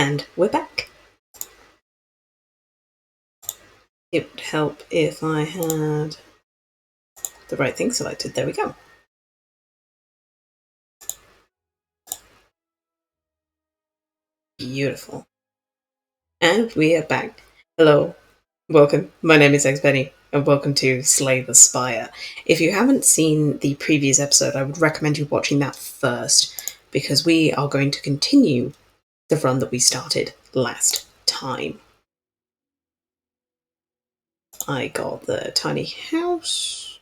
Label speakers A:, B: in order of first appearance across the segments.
A: And we're back. It would help if I had the right thing selected. There we go. Beautiful. And we are back. Hello. Welcome. My name is Xbenny, and welcome to Slay the Spire. If you haven't seen the previous episode, I would recommend you watching that first, because we are going to continue the run that we started last time. I got the tiny house.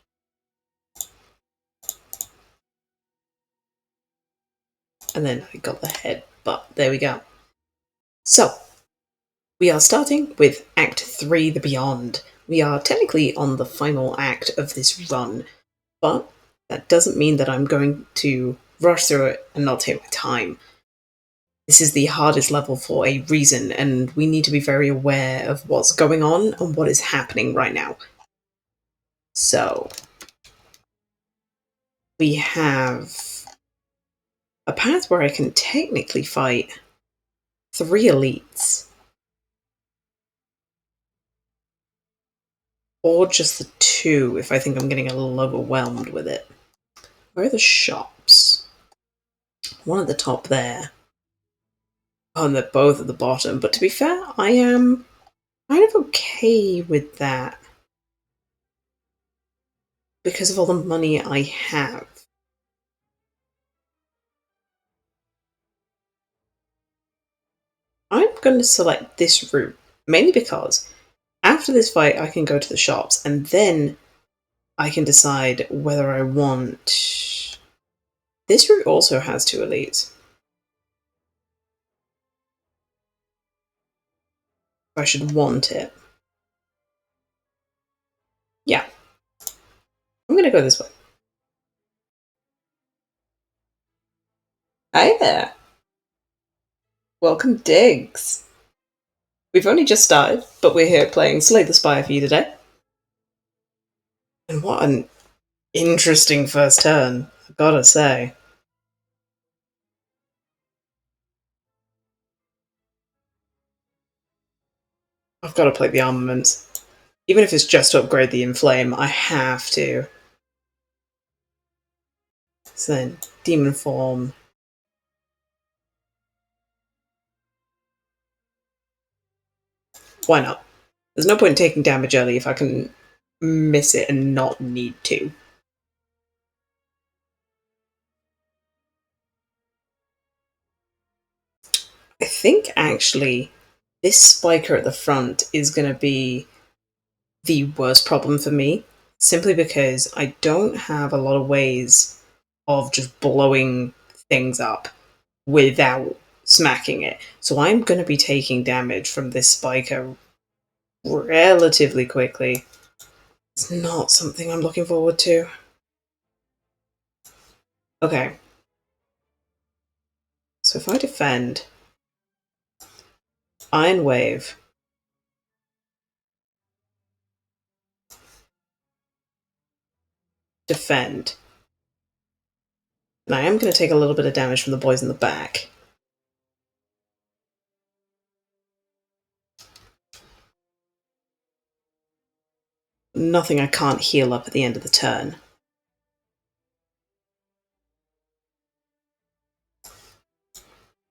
A: And then I got the head, but there we go. So, we are starting with Act 3, The Beyond. We are technically on the final act of this run, but that doesn't mean that I'm going to rush through it and not take my time. This is the hardest level for a reason, and we need to be very aware of what's going on and what is happening right now. So, we have a path where I can technically fight 3 elites. Or just the 2 if I think I'm getting a little overwhelmed with it. Where are the shops? One at the top there. Oh, and they're both at the bottom. But to be fair, I am kind of okay with that. Because of all the money I have. I'm going to select this route. Mainly because after this fight I can go to the shops. And then I can decide whether I want... This route also has 2 elites. I should want it. Yeah. I'm going to go this way. Hi there. Welcome, Diggs. We've only just started, but we're here playing Slay the Spire for you today. And what an interesting first turn, I've gotta say. I've got to play the armaments. Even if it's just to upgrade the Inflame, I have to. So then, Demon Form. Why not? There's no point in taking damage early if I can miss it and not need to. I think, actually, this spiker at the front is going to be the worst problem for me, simply because I don't have a lot of ways of just blowing things up without smacking it. So I'm going to be taking damage from this spiker relatively quickly. It's not something I'm looking forward to. Okay. So if I defend, Iron Wave, defend, and I am going to take a little bit of damage from the boys in the back. Nothing I can't heal up at the end of the turn.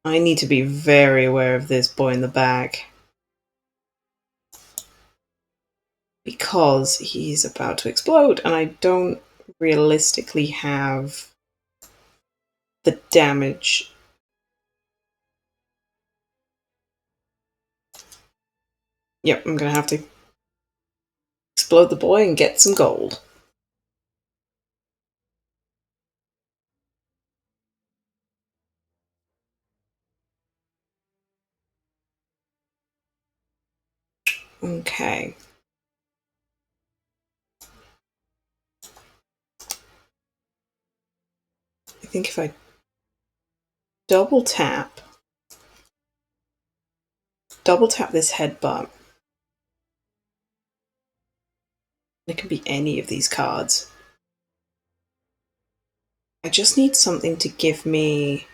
A: I need to be very aware of this boy in the back, because he's about to explode, and I don't realistically have the damage. Yep, I'm going to have to explode the boy and get some gold. Okay. I think if I double tap this headbutt, it can be any of these cards. I just need something to give me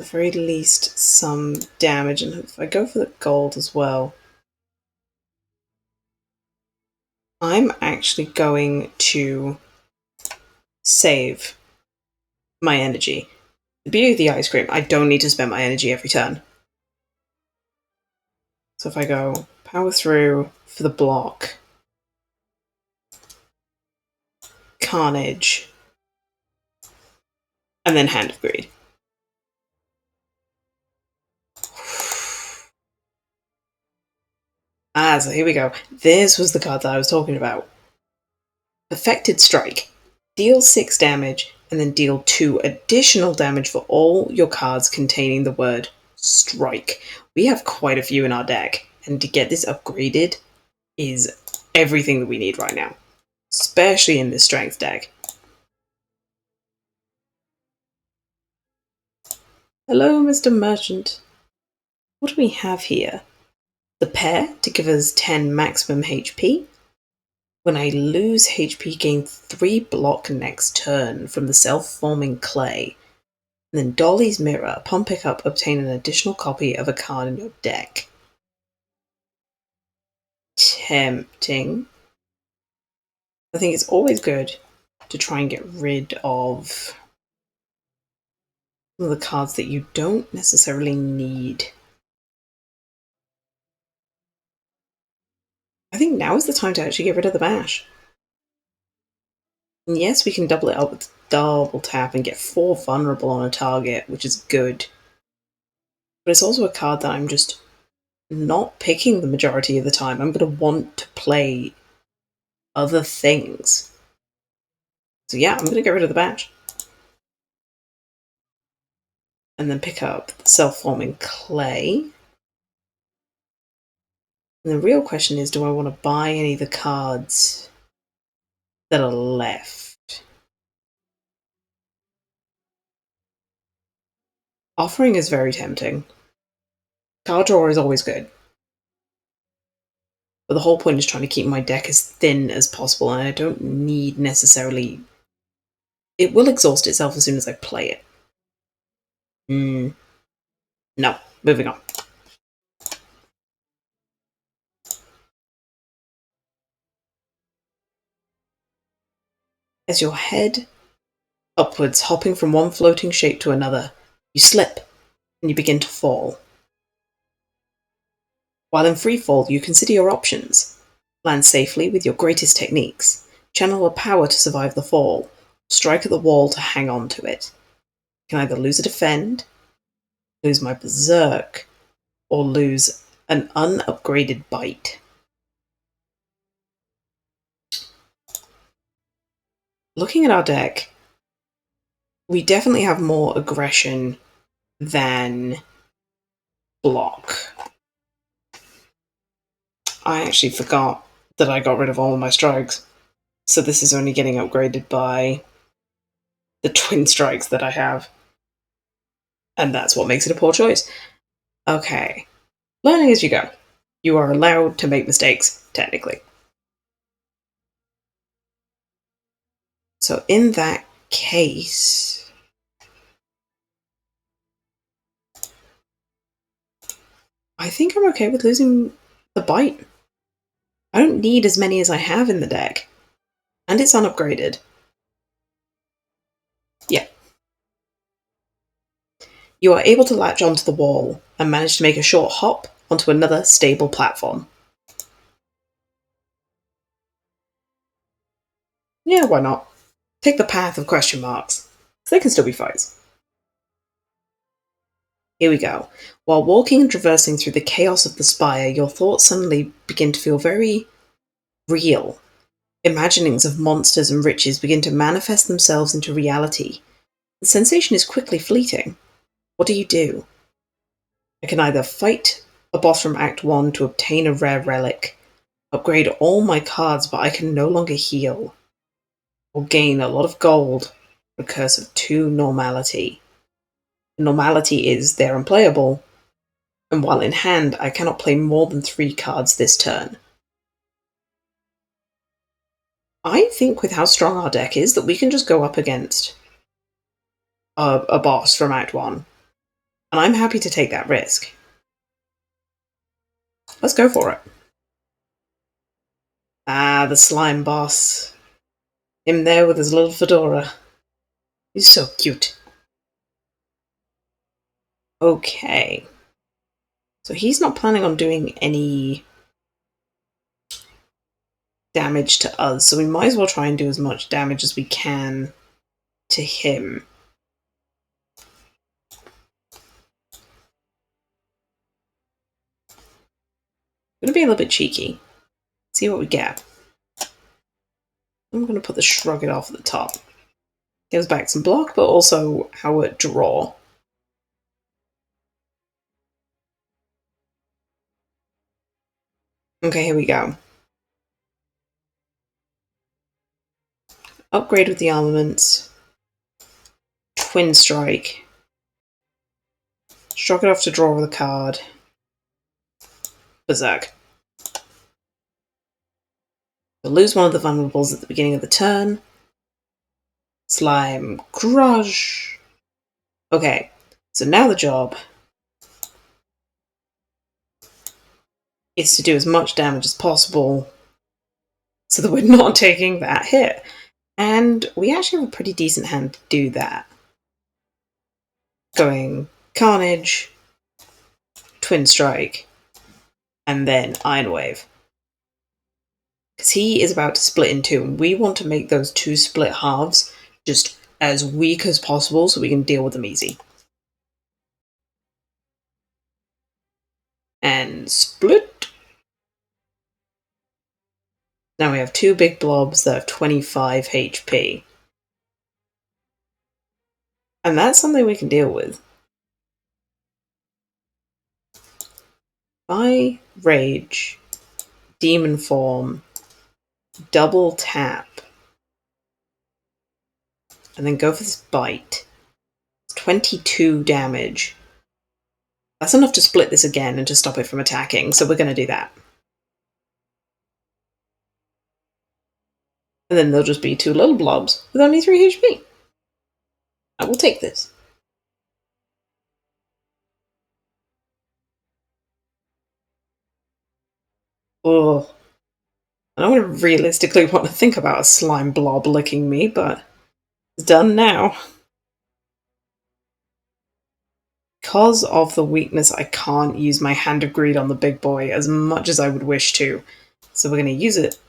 A: the very least some damage, and if I go for the gold as well, I'm actually going to save my energy. The beauty of the ice cream, I don't need to spend my energy every turn. So if I go power through for the block, carnage, and then Hand of Greed. So here we go. This was the card that I was talking about. Perfected Strike. Deal 6 damage, and then deal 2 additional damage for all your cards containing the word Strike. We have quite a few in our deck, and to get this upgraded is everything that we need right now, especially in this strength deck. Hello, Mr. Merchant. What do we have here? The pair to give us 10 maximum HP. When I lose HP, gain 3 block next turn from the self-forming clay. And then Dolly's Mirror. Upon pickup, obtain an additional copy of a card in your deck. Tempting. I think it's always good to try and get rid of some of the cards that you don't necessarily need. I think now is the time to actually get rid of the bash. And yes, we can double it up with double tap and get 4 vulnerable on a target, which is good. But it's also a card that I'm just not picking the majority of the time. I'm going to want to play other things. So yeah, I'm going to get rid of the bash. And then pick up self-forming clay. And the real question is, do I want to buy any of the cards that are left? Offering is very tempting. Card draw is always good. But the whole point is trying to keep my deck as thin as possible, and I don't need necessarily... It will exhaust itself as soon as I play it. No, moving on. As your head upwards, hopping from one floating shape to another, you slip and you begin to fall. While in free fall, you consider your options. Land safely with your greatest techniques. Channel a power to survive the fall. Strike at the wall to hang on to it. You can either lose a defend, lose my berserk, or lose an unupgraded bite. Looking at our deck, we definitely have more aggression than block. I actually forgot that I got rid of all of my strikes. So this is only getting upgraded by the twin strikes that I have. And that's what makes it a poor choice. Okay. Learning as you go. You are allowed to make mistakes, technically. So in that case... I think I'm okay with losing the bite. I don't need as many as I have in the deck. And it's unupgraded. Yeah. You are able to latch onto the wall and manage to make a short hop onto another stable platform. Yeah, why not? Take the path of question marks. They can still be fights. Here we go. While walking and traversing through the chaos of the spire, your thoughts suddenly begin to feel very real. Imaginings of monsters and riches begin to manifest themselves into reality. The sensation is quickly fleeting. What do you do? I can either fight a boss from Act 1 to obtain a rare relic, upgrade all my cards but I can no longer heal, or gain a lot of gold for a curse of 2 normality. The normality is they're unplayable, and while in hand I cannot play more than 3 cards this turn. I think with how strong our deck is that we can just go up against a boss from Act 1. And I'm happy to take that risk. Let's go for it. Ah, the slime boss. Him there with his little fedora. He's so cute. Okay. So he's not planning on doing any damage to us, so we might as well try and do as much damage as we can to him. I'm going to be a little bit cheeky. See what we get. I'm going to put the Shrug It Off at the top. Gives back some block, but also our draw. Okay, here we go. Upgrade with the armaments. Twin Strike. Shrug It Off to draw with a card. Berserk. We'll lose one of the vulnerables at the beginning of the turn. Slime Crush. Okay, so now the job is to do as much damage as possible so that we're not taking that hit. And we actually have a pretty decent hand to do that. Going Carnage, Twin Strike, and then Iron Wave. Because he is about to split in two, and we want to make those two split halves just as weak as possible so we can deal with them easy. And split. Now we have two big blobs that have 25 HP. And that's something we can deal with. By Rage, Demon Form, double tap, and then go for this bite. It's 22 damage. That's enough to split this again and to stop it from attacking, so we're going to do that. And then there'll just be two little blobs with only 3 HP. I will take this. Oh, I don't realistically want to think about a slime blob licking me, but it's done now. Because of the weakness, I can't use my Hand of Greed on the big boy as much as I would wish to. So we're going to use it.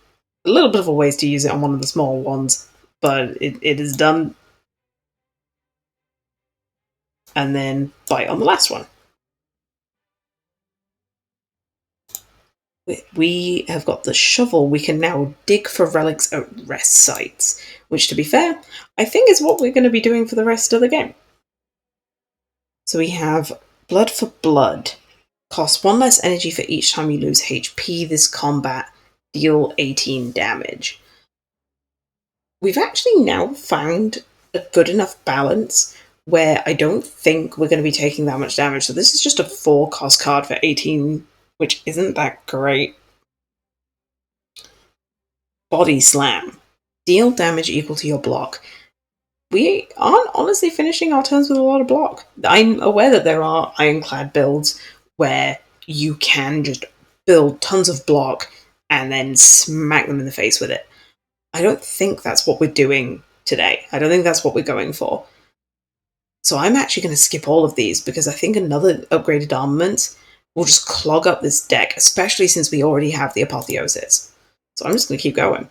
A: A little bit of a ways to use it on one of the small ones, but it is done. And then bite on the last one. We have got the shovel. We can now dig for relics at rest sites, which, to be fair, I think is what we're going to be doing for the rest of the game. So we have Blood for Blood. Costs 1 less energy for each time you lose HP this combat. Deal 18 damage. We've actually now found a good enough balance where I don't think we're going to be taking that much damage. So this is just a 4-cost card for 18, which isn't that great. Body Slam. Deal damage equal to your block. We aren't honestly finishing our turns with a lot of block. I'm aware that there are Ironclad builds where you can just build tons of block and then smack them in the face with it. I don't think that's what we're doing today. I don't think that's what we're going for. So I'm actually going to skip all of these because I think another upgraded armament will just clog up this deck, especially since we already have the Apotheosis. So I'm just going to keep going.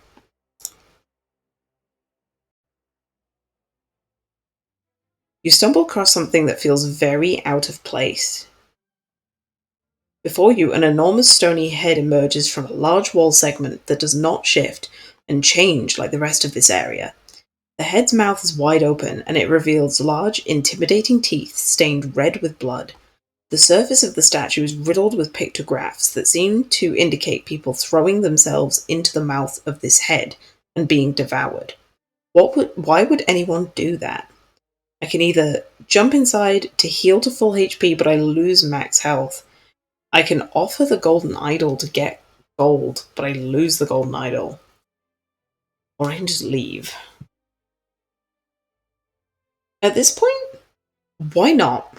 A: You stumble across something that feels very out of place. Before you, an enormous stony head emerges from a large wall segment that does not shift and change like the rest of this area. The head's mouth is wide open, and it reveals large, intimidating teeth stained red with blood. The surface of the statue is riddled with pictographs that seem to indicate people throwing themselves into the mouth of this head and being devoured. Why would anyone do that? I can either jump inside to heal to full HP, but I lose max health. I can offer the golden idol to get gold, but I lose the golden idol. Or I can just leave. At this point, why not?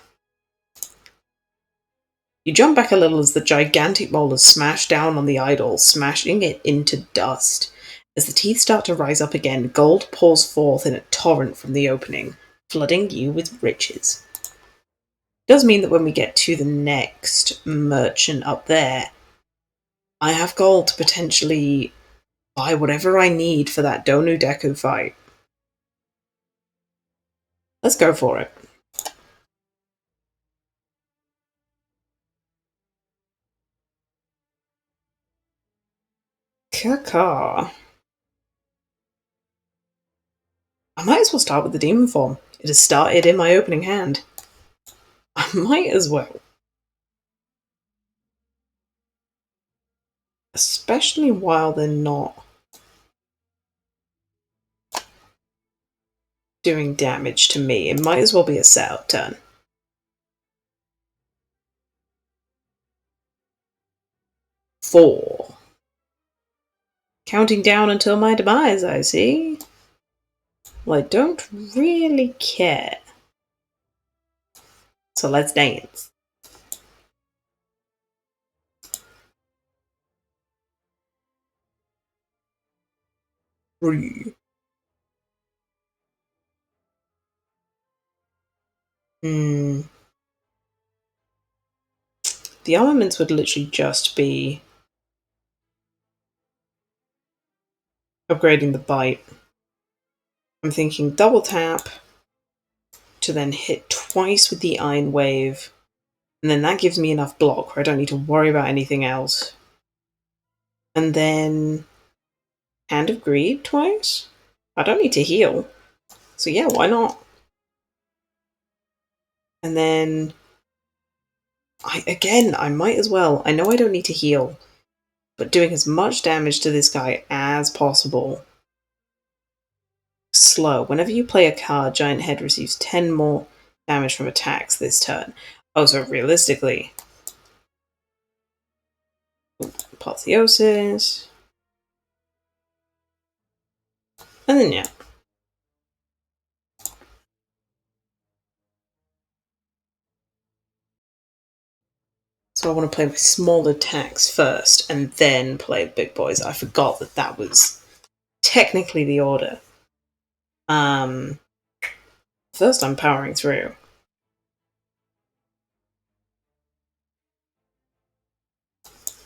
A: You jump back a little as the gigantic molars smash down on the idol, smashing it into dust. As the teeth start to rise up again, gold pours forth in a torrent from the opening, flooding you with riches. It does mean that when we get to the next merchant up there, I have gold to potentially buy whatever I need for that Donu Deku fight. Let's go for it. Caca. I might as well start with the demon form. It has started in my opening hand. I might as well. Especially while they're not doing damage to me. It might as well be a setup turn. Four. Counting down until my demise, I see. Well, I don't really care. So let's dance. Three. The armaments would literally just be upgrading the bite. I'm thinking double tap to then hit twice with the Iron Wave, and then that gives me enough block where I don't need to worry about anything else. And then Hand of Greed twice? I don't need to heal, so yeah, why not? And then I might as well. I know I don't need to heal, but doing as much damage to this guy as possible. Slow. Whenever you play a card, Giant Head receives 10 more damage from attacks this turn. Oh, so realistically, Apotheosis. And then, yeah. So I want to play with small attacks first, and then play big boys. I forgot that that was technically the order. First I'm powering through.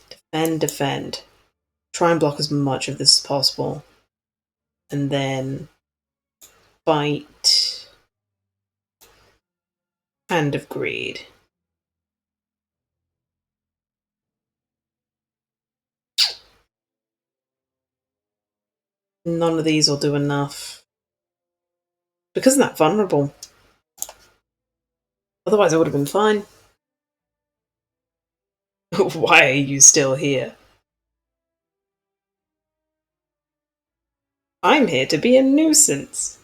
A: Defend, defend. Try and block as much of this as possible. And then bite. Hand of Greed. None of these will do enough. Because I'm that vulnerable. Otherwise I would have been fine. Why are you still here? I'm here to be a nuisance.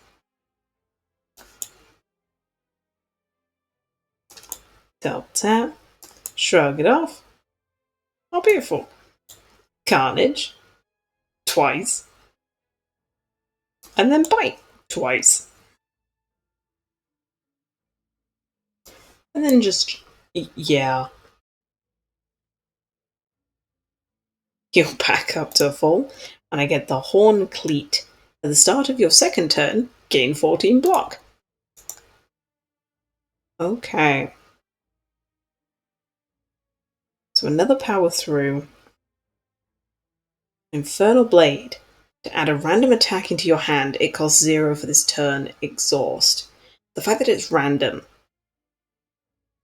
A: Tap tap. Shrug it off. Oh, beautiful. Carnage. Twice. And then bite. Twice. And then just, yeah. Heal back up to full, and I get the Horn Cleat. At the start of your second turn, gain 14 block. Okay. So another power through. Infernal Blade. To add a random attack into your hand, it costs 0 for this turn. Exhaust. The fact that it's random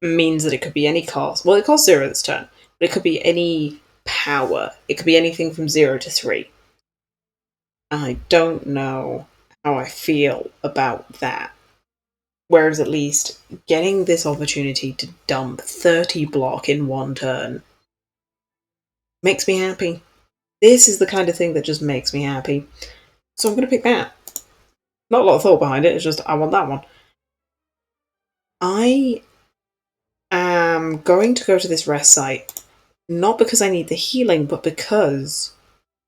A: means that it could be any cost. Well, it costs 0 this turn, but it could be any power. It could be anything from 0 to 3. I don't know how I feel about that. Whereas at least getting this opportunity to dump 30 block in one turn makes me happy. This is the kind of thing that just makes me happy. So I'm going to pick that. Not a lot of thought behind it, it's just I want that one. I am going to go to this rest site, not because I need the healing, but because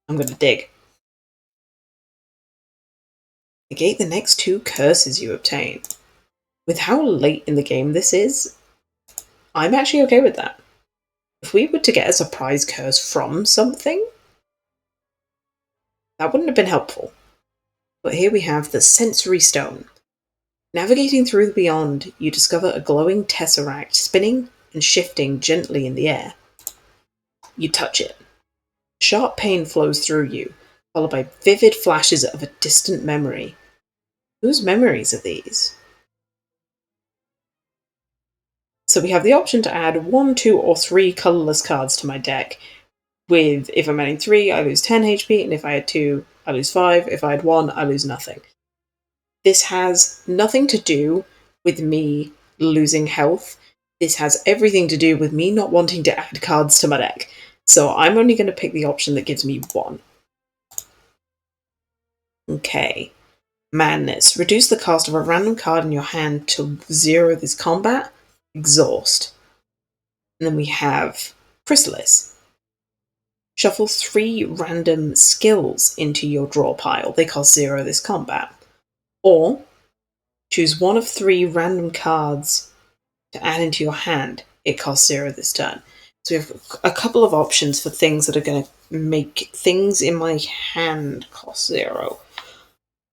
A: I'm going to dig. Negate the next 2 curses you obtain. With how late in the game this is, I'm actually okay with that. If we were to get a surprise curse from something, that wouldn't have been helpful. But here we have the Sensory Stone. Navigating through the Beyond, you discover a glowing tesseract spinning and shifting gently in the air. You touch it. Sharp pain flows through you, followed by vivid flashes of a distant memory. Whose memories are these? So we have the option to add 1, 2, or 3 colourless cards to my deck. With, if I'm adding 3, I lose 10 HP, and if I had 2, I lose 5. If I had 1, I lose nothing. This has nothing to do with me losing health. This has everything to do with me not wanting to add cards to my deck. So I'm only going to pick the option that gives me 1. Okay. Madness. Reduce the cost of a random card in your hand to 0 this combat. Exhaust. And then we have Chrysalis. Shuffle 3 random skills into your draw pile. They cost 0 this combat. Or choose one of 3 random cards to add into your hand. It costs 0 this turn. So we have a couple of options for things that are going to make things in my hand cost 0.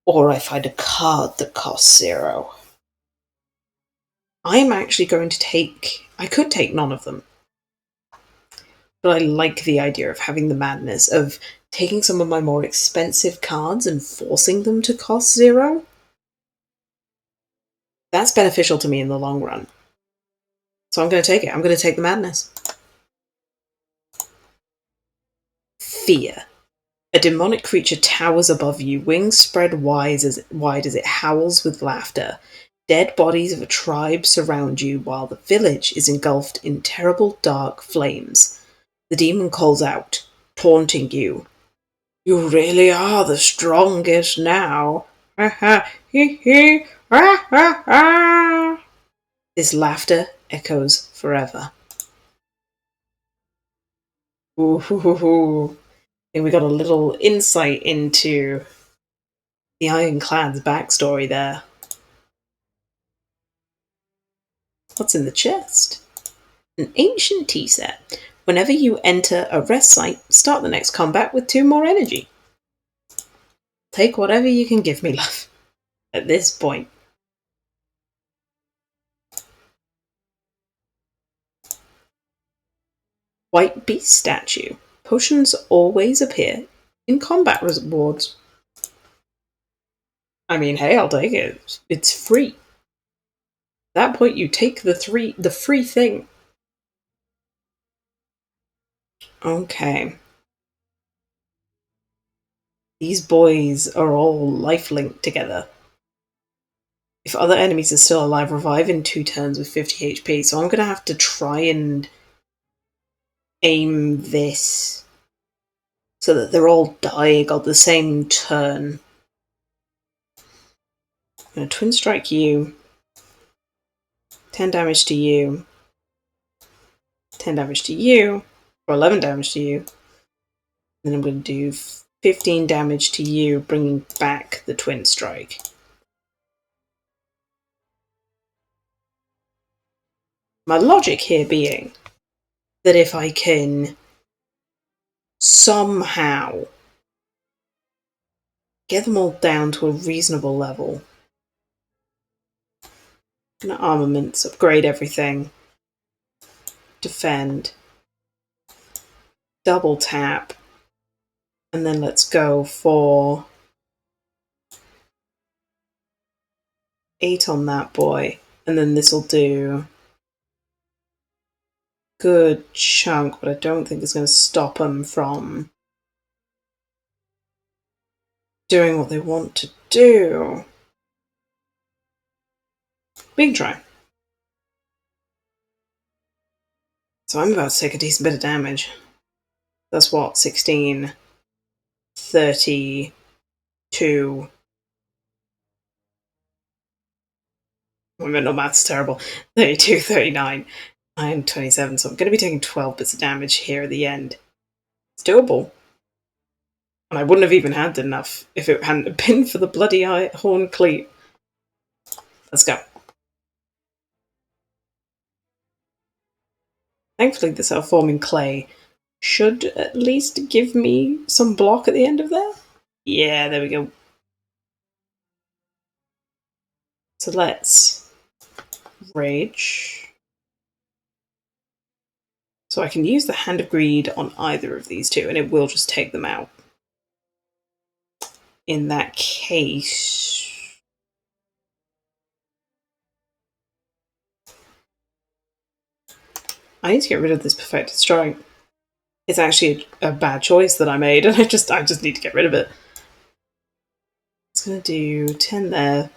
A: Or I find a card that costs 0. I'm actually going to take... I could take none of them. But I like the idea of having the madness of taking some of my more expensive cards and forcing them to cost 0. That's beneficial to me in the long run. So I'm going to take it. I'm going to take the madness. Fear. A demonic creature towers above you, wings spread wide as it howls with laughter. Dead bodies of a tribe surround you while the village is engulfed in terrible dark flames. The demon calls out, taunting you. You really are the strongest now. Ha ha, hee hee, ha ha ha. This laughter echoes forever. Ooh, hoo, hoo, hoo. I think we got a little insight into the Ironclad's backstory there. What's in the chest? An ancient tea set. Whenever you enter a rest site, start the next combat with 2 more energy. Take whatever you can give me, love, at this point. White Beast Statue. Potions always appear in combat rewards. I mean, hey, I'll take it. It's free. At that point, you take the free thing. Okay. These boys are all life-linked together. If other enemies are still alive, revive in 2 turns with 50 HP. So I'm going to have to try and aim this so that they're all dying on the same turn. I'm going to Twin Strike you. 10 damage to you. 10 damage to you. Or 11 damage to you. Then I'm going to do 15 damage to you, bringing back the Twin Strike. My logic here being that if I can somehow get them all down to a reasonable level, and armaments, upgrade everything, defend, double tap, and then let's go for 8 on that boy, and then this will do good chunk, but I don't think it's going to stop them from doing what they want to do. We can try. So I'm about to take a decent bit of damage. That's what, 16, 32. I mean, no, math's terrible. 32, 39. I'm 27, so I'm going to be taking 12 bits of damage here at the end. It's doable. And I wouldn't have even had enough if it hadn't been for the bloody horn cleat. Let's go. Thankfully, the self-forming clay should at least give me some block at the end of there. Yeah, there we go. So let's rage. So I can use the Hand of Greed on either of these two, and it will just take them out. In that case... I need to get rid of this Perfected Strike. It's actually a bad choice that I made, and I just need to get rid of it. It's going to do 10 there.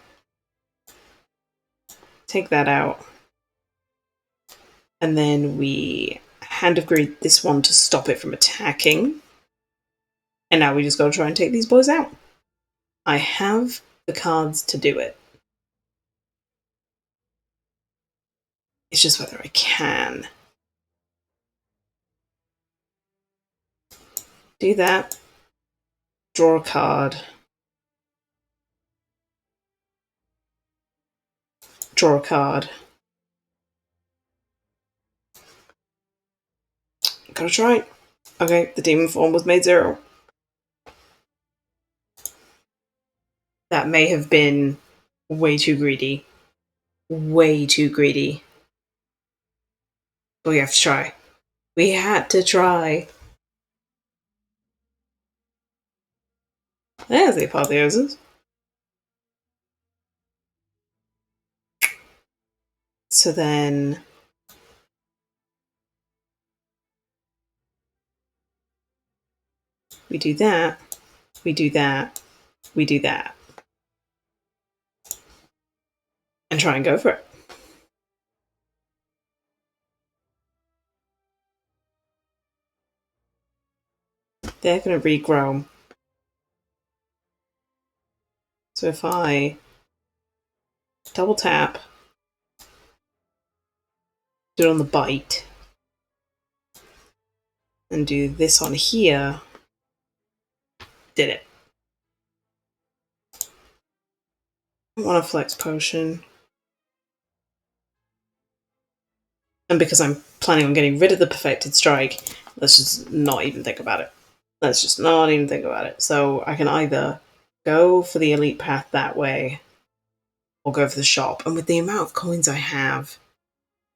A: Take that out. And then we Hand of Greed this one to stop it from attacking. And now we just got to try and take these boys out. I have the cards to do it. It's just whether I can. Do that. Draw a card. Draw a card. Gotta try it. Okay, the demon form was made 0. That may have been way too greedy. Way too greedy. But we have to try. We had to try. There's the apotheosis. So then... we do that. We do that. We do that. And try and go for it. They're going to regrow. So if I double tap, do it on the bite, and do this on here, did it. I want a flex potion. And because I'm planning on getting rid of the Perfected Strike, let's just not even think about it. Let's just not even think about it. So I can either go for the elite path that way, or go for the shop. And with the amount of coins I have,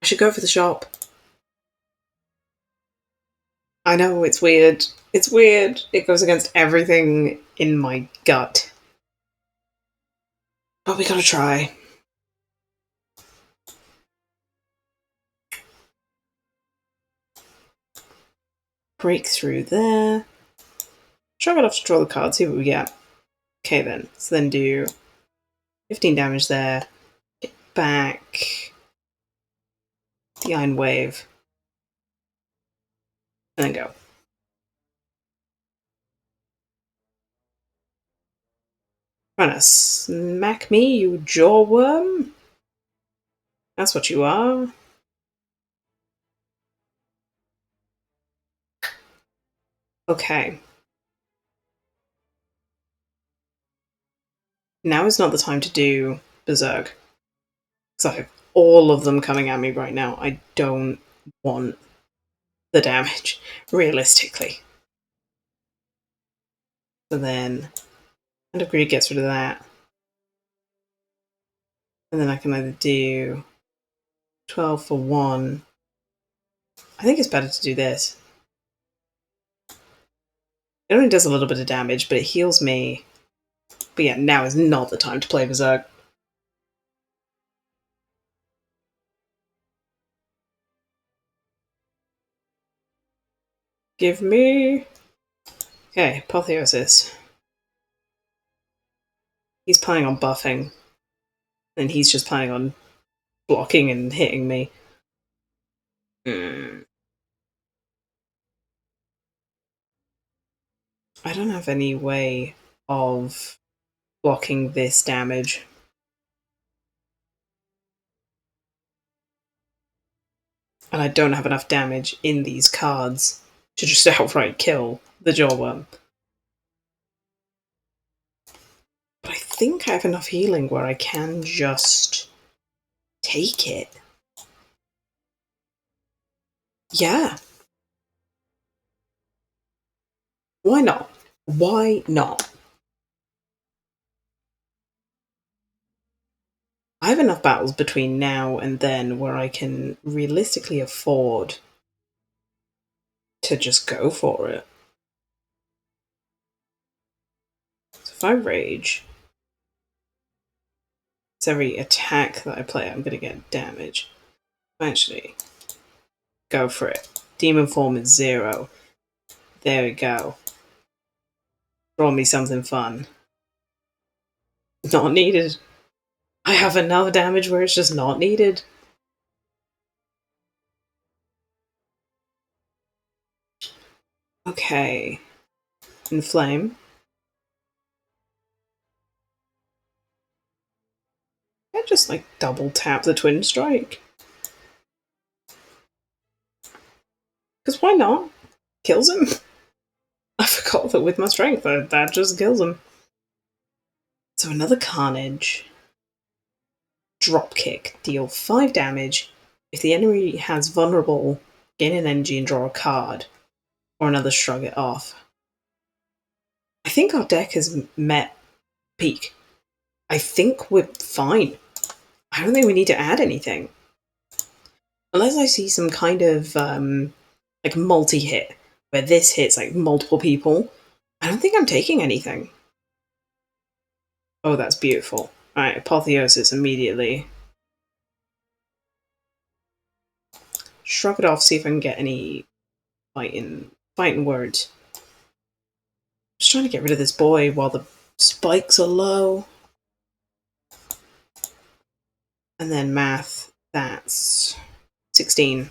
A: I should go for the shop. I know, it's weird. It's weird. It goes against everything in my gut. But we gotta try. Break through there. Shrug it off to draw the card, see what we get. Okay then, so then do 15 damage there. Get back the Iron Wave. And then go. Trying to smack me, you jawworm? That's what you are. Okay. Now is not the time to do Berserk. Because I have all of them coming at me right now. I don't want the damage, realistically. So then, Hand of Greed gets rid of that. And then I can either do 12 for 1. I think it's better to do this. It only does a little bit of damage, but it heals me. But yeah, now is not the time to play Berserk. Give me... Okay, Apotheosis. He's planning on buffing. And he's just planning on blocking and hitting me. I don't have any way of blocking this damage. And I don't have enough damage in these cards to just outright kill the Jawworm. But I think I have enough healing where I can just take it. Yeah, why not? Why not? I have enough battles between now and then where I can realistically afford to just go for it. So if I rage, it's every attack that I play, I'm going to get damage. Actually, go for it. Demon form is 0. There we go. Draw me something fun. Not needed. I have enough damage where it's just not needed. Okay. Inflame. I just like double tap the Twin Strike. Because why not? Kills him. I forgot that with my strength, that just kills him. So another Carnage. Dropkick. Deal 5 damage. If the enemy has vulnerable, gain an energy and draw a card. Or another shrug it off. I think our deck has met peak. I think we're fine. I don't think we need to add anything. Unless I see some kind of like multi-hit, where this hits like multiple people, I don't think I'm taking anything. Oh, that's beautiful. Alright, Apotheosis immediately. Shrug it off, see if I can get any fighting words. Just trying to get rid of this boy while the spikes are low. And then math, that's 16.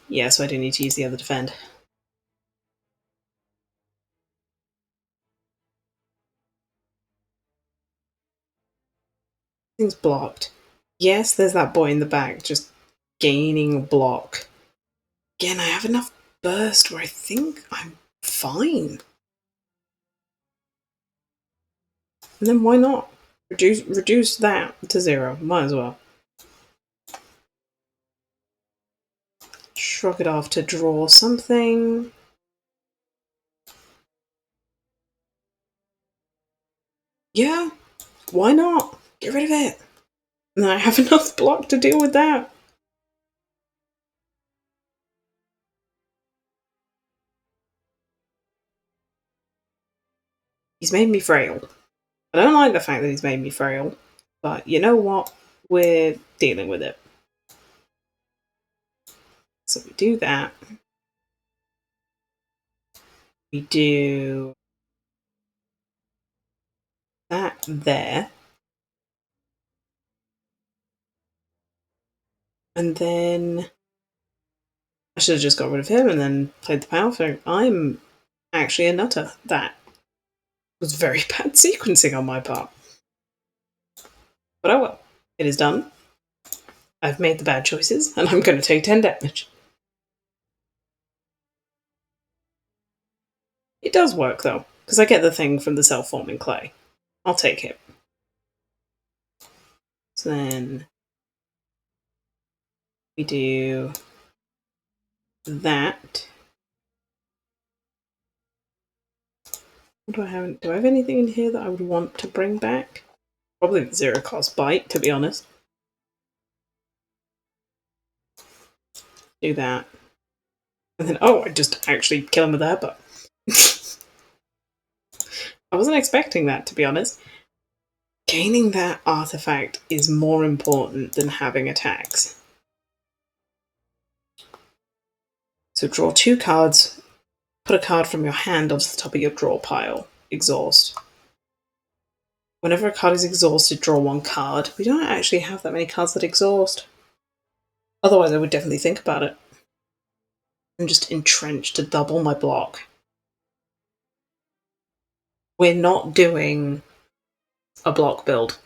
A: Yeah, so I do need to use the other defend. Thing's blocked. Yes, there's that boy in the back just gaining block. Again, I have enough burst where I think I'm fine. And then why not? Reduce that to 0. Might as well. Shrug it off to draw something. Yeah, why not? Get rid of it. And I have enough block to deal with that. He's made me frail. I don't like the fact that he's made me frail, but you know what? We're dealing with it. So we do that. We do that there. And then I should have just got rid of him and then played the power thing. I'm actually a nutter. That was very bad sequencing on my part. But oh well. It is done. I've made the bad choices, and I'm going to take 10 damage. It does work, though, because I get the thing from the self-forming clay. I'll take it. So then we do that. What do I have? Do I have anything in here that I would want to bring back? Probably the 0 cost bite, to be honest. Do that. And then, oh, I just actually kill him with a headbutt. I wasn't expecting that, to be honest. Gaining that artifact is more important than having attacks. So draw 2 cards, put a card from your hand onto the top of your draw pile. Exhaust. Whenever a card is exhausted, draw 1 card. We don't actually have that many cards that exhaust. Otherwise, I would definitely think about it. I'm just entrenched to double my block. We're not doing a block build.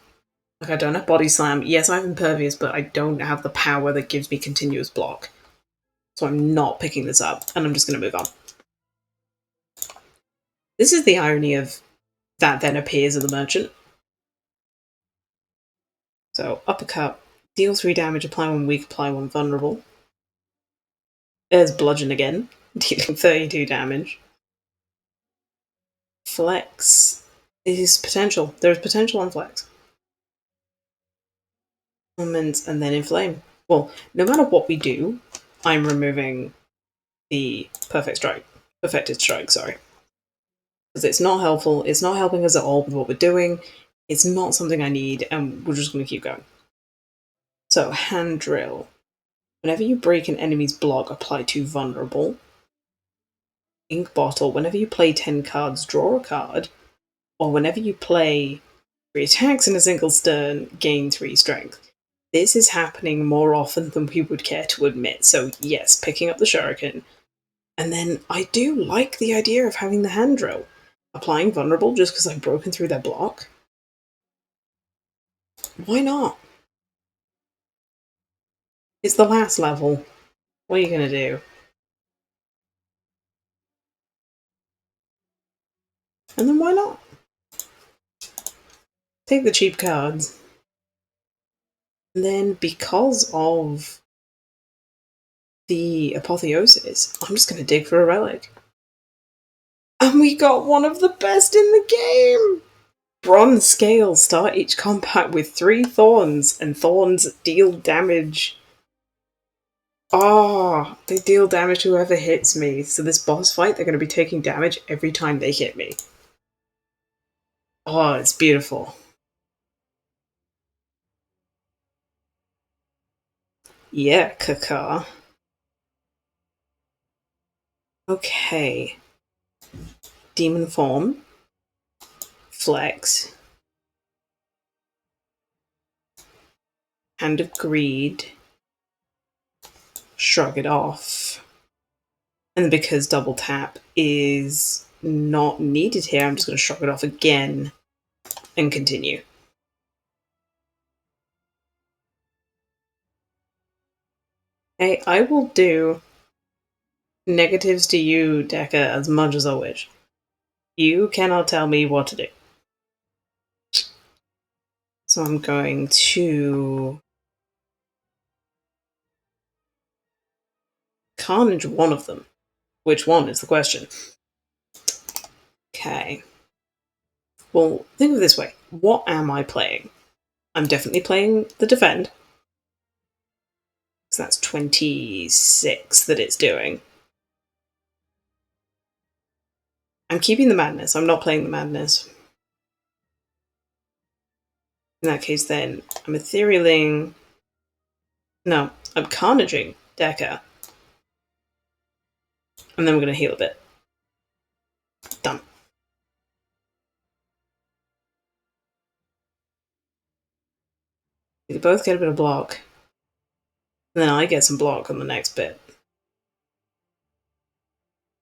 A: Like, I don't have Body Slam. Yes, I have Impervious, but I don't have the power that gives me continuous block. So I'm not picking this up, and I'm just going to move on. This is the irony of that then appears as the merchant. So, uppercut. Deal 3 damage, apply 1 weak, apply 1 vulnerable. There's bludgeon again, dealing 32 damage. Flex is potential. There's potential on flex. Elements and then inflame. Well, no matter what we do, I'm removing the perfected strike, sorry. Because it's not helpful, it's not helping us at all with what we're doing, it's not something I need, and we're just going to keep going. So, hand drill. Whenever you break an enemy's block, apply 2 vulnerable. Ink bottle. Whenever you play 10 cards, draw a card. Or whenever you play 3 attacks in a single turn, gain 3 strength. This is happening more often than we would care to admit, so yes, picking up the shuriken. And then I do like the idea of having the hand drill. Applying vulnerable just because I've broken through their block. Why not? It's the last level. What are you going to do? And then why not? Take the cheap cards. And then because of the apotheosis, I'm just going to dig for a relic. And we got one of the best in the game! Bronze scales start each combat with 3 thorns, and thorns deal damage. Ah, they deal damage to whoever hits me. So this boss fight, they're going to be taking damage every time they hit me. Oh, it's beautiful. Yeah, Kaka. Okay. Demon form. Flex. Hand of Greed. Shrug it off. And because double tap is not needed here, I'm just going to shrug it off again and continue. Hey, I will do negatives to you, Deca, as much as I wish. You cannot tell me what to do. So I'm going to Carnage one of them. Which one is the question? Okay. Well, think of it this way. What am I playing? I'm definitely playing the Defend. So that's 26 that it's doing. I'm keeping the Madness. I'm not playing the Madness. In that case, then, I'm Etherealing. No, I'm Carnaging Deca. And then we're going to heal a bit. Done. We both get a bit of block. And then I get some block on the next bit.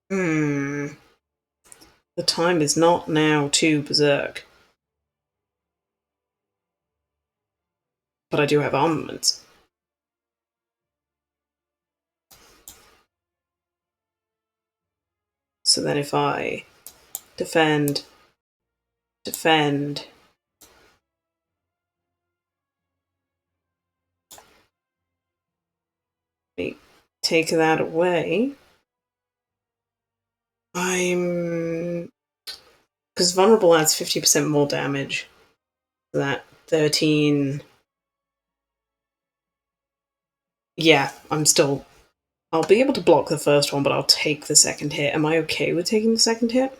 A: The time is not now to berserk. But I do have armaments. So then if I defend, we take that away. Because vulnerable adds 50% more damage. So that 13. Yeah, I'll be able to block the first one, but I'll take the second hit. Am I okay with taking the second hit?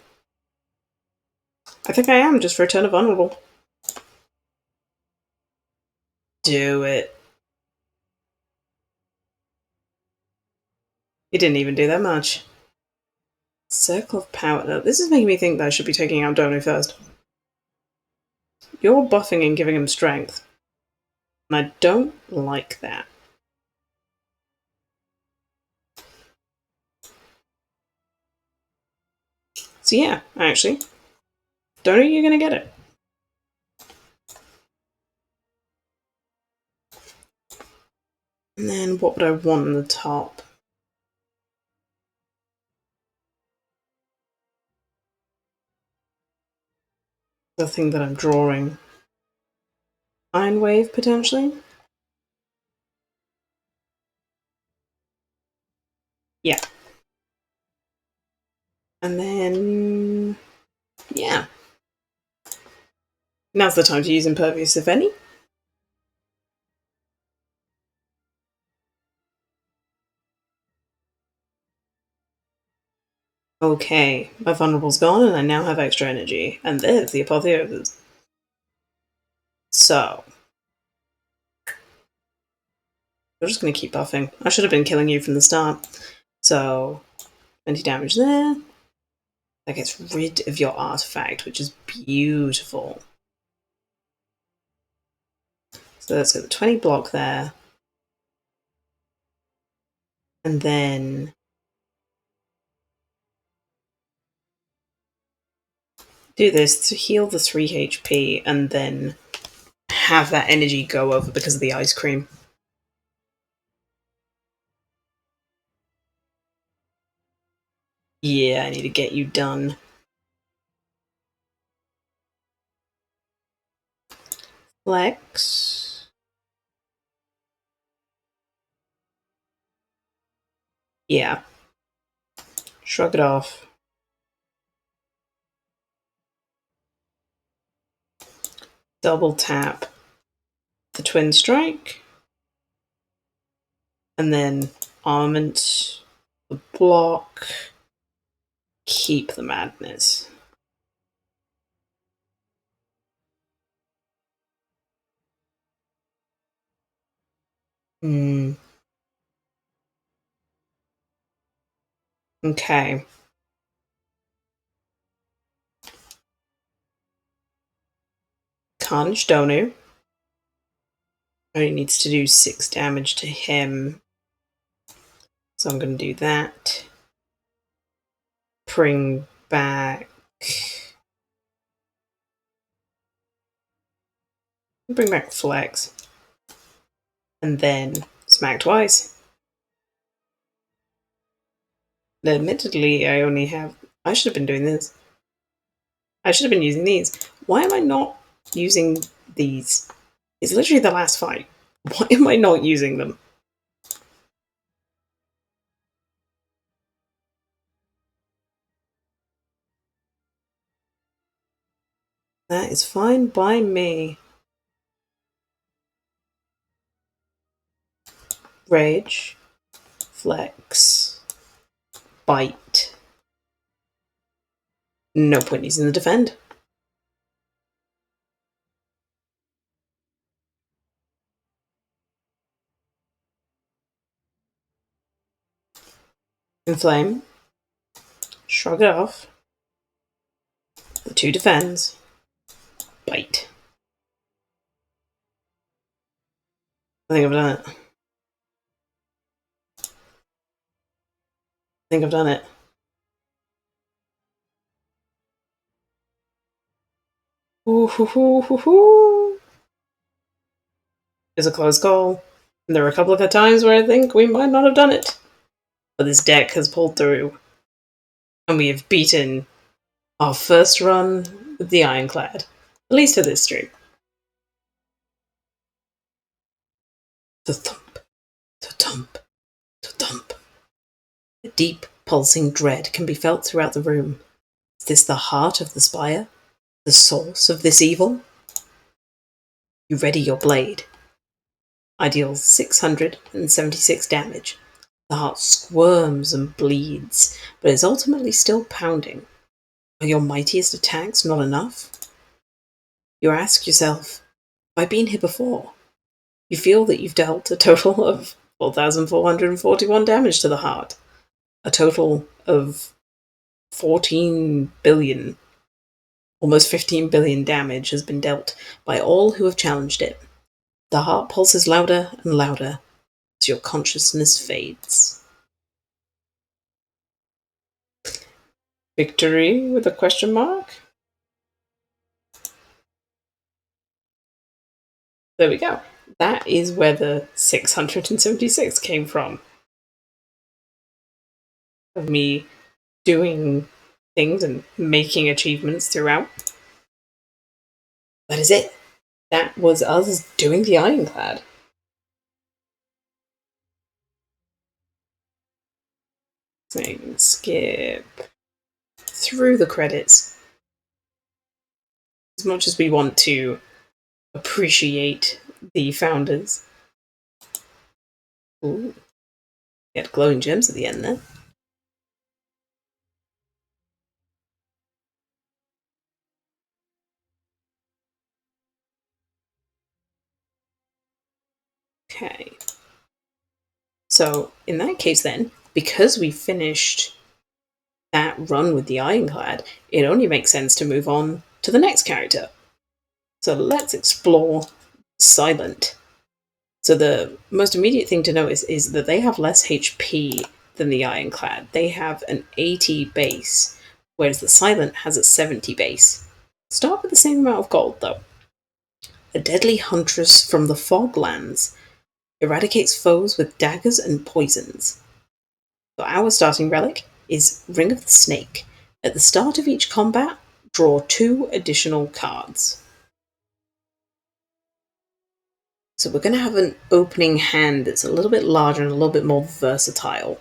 A: I think I am, just for a turn of vulnerable. Do it. It didn't even do that much. Circle of Power. Now, this is making me think that I should be taking out Dono first. You're buffing and giving him strength. And I don't like that. So yeah, actually. Dono, you're gonna get it. And then what would I want on the top? The thing that I'm drawing. Iron Wave, potentially? And then, yeah. Now's the time to use Impervious, if any. Okay, my vulnerable's gone and I now have extra energy. And there's the Apotheosis. So, we're just going to keep buffing. I should have been killing you from the start. So, 20 damage there. That gets rid of your artifact, which is beautiful. So let's get the 20 block there. And then do this to heal the 3 HP and then have that energy go over because of the ice cream. Yeah, I need to get you done. Flex. Yeah. Shrug it off. Double tap the Twin Strike. And then Armament, the block, keep the Madness. Okay. Carnage Donu. Only needs to do 6 damage to him. So I'm going to do that. Bring back... Bring back Flex. And then smack twice. And admittedly, I only have... I should have been doing this. I should have been using these. Why am I not using these? It's literally the last fight. Why am I not using them? That is fine by me. Rage. Flex. Bite. No point using the defend. Inflame. Shrug it off. The 2 defends. Bite. I think I've done it. I think I've done it. Ooh, hoo, hoo, hoo, hoo. It's a close call. And there are a couple of times where I think we might not have done it. But this deck has pulled through. And we have beaten our first run with the Ironclad. At least for this stream. The thump, the thump, the thump. A deep, pulsing dread can be felt throughout the room. Is this the heart of the spire? The source of this evil? You ready your blade. I deal 676 damage. The heart squirms and bleeds, but is ultimately still pounding. Are your mightiest attacks not enough? You ask yourself, have I been here before? You feel that you've dealt a total of 4,441 damage to the heart. A total of 14 billion, almost 15 billion damage has been dealt by all who have challenged it. The heart pulses louder and louder as your consciousness fades. Victory with a question mark? There we go. That is where the 676 came from. Of me doing things and making achievements throughout. That is it. That was us doing the Ironclad. Saying skip. through the credits. As much as we want to appreciate the founders. Ooh. Get glowing gems at the end there. Okay. So, in that case then, because we finished that run with the Ironclad, it only makes sense to move on to the next character. So let's explore Silent. So the most immediate thing to notice is that they have less HP than the Ironclad. They have an 80 base, whereas the Silent has a 70 base. Start with the same amount of gold though. A deadly huntress from the Foglands. Eradicates foes with daggers and poisons. So our starting relic is Ring of the Snake. At the start of each combat, draw 2 additional cards. So we're going to have an opening hand that's a little bit larger and a little bit more versatile.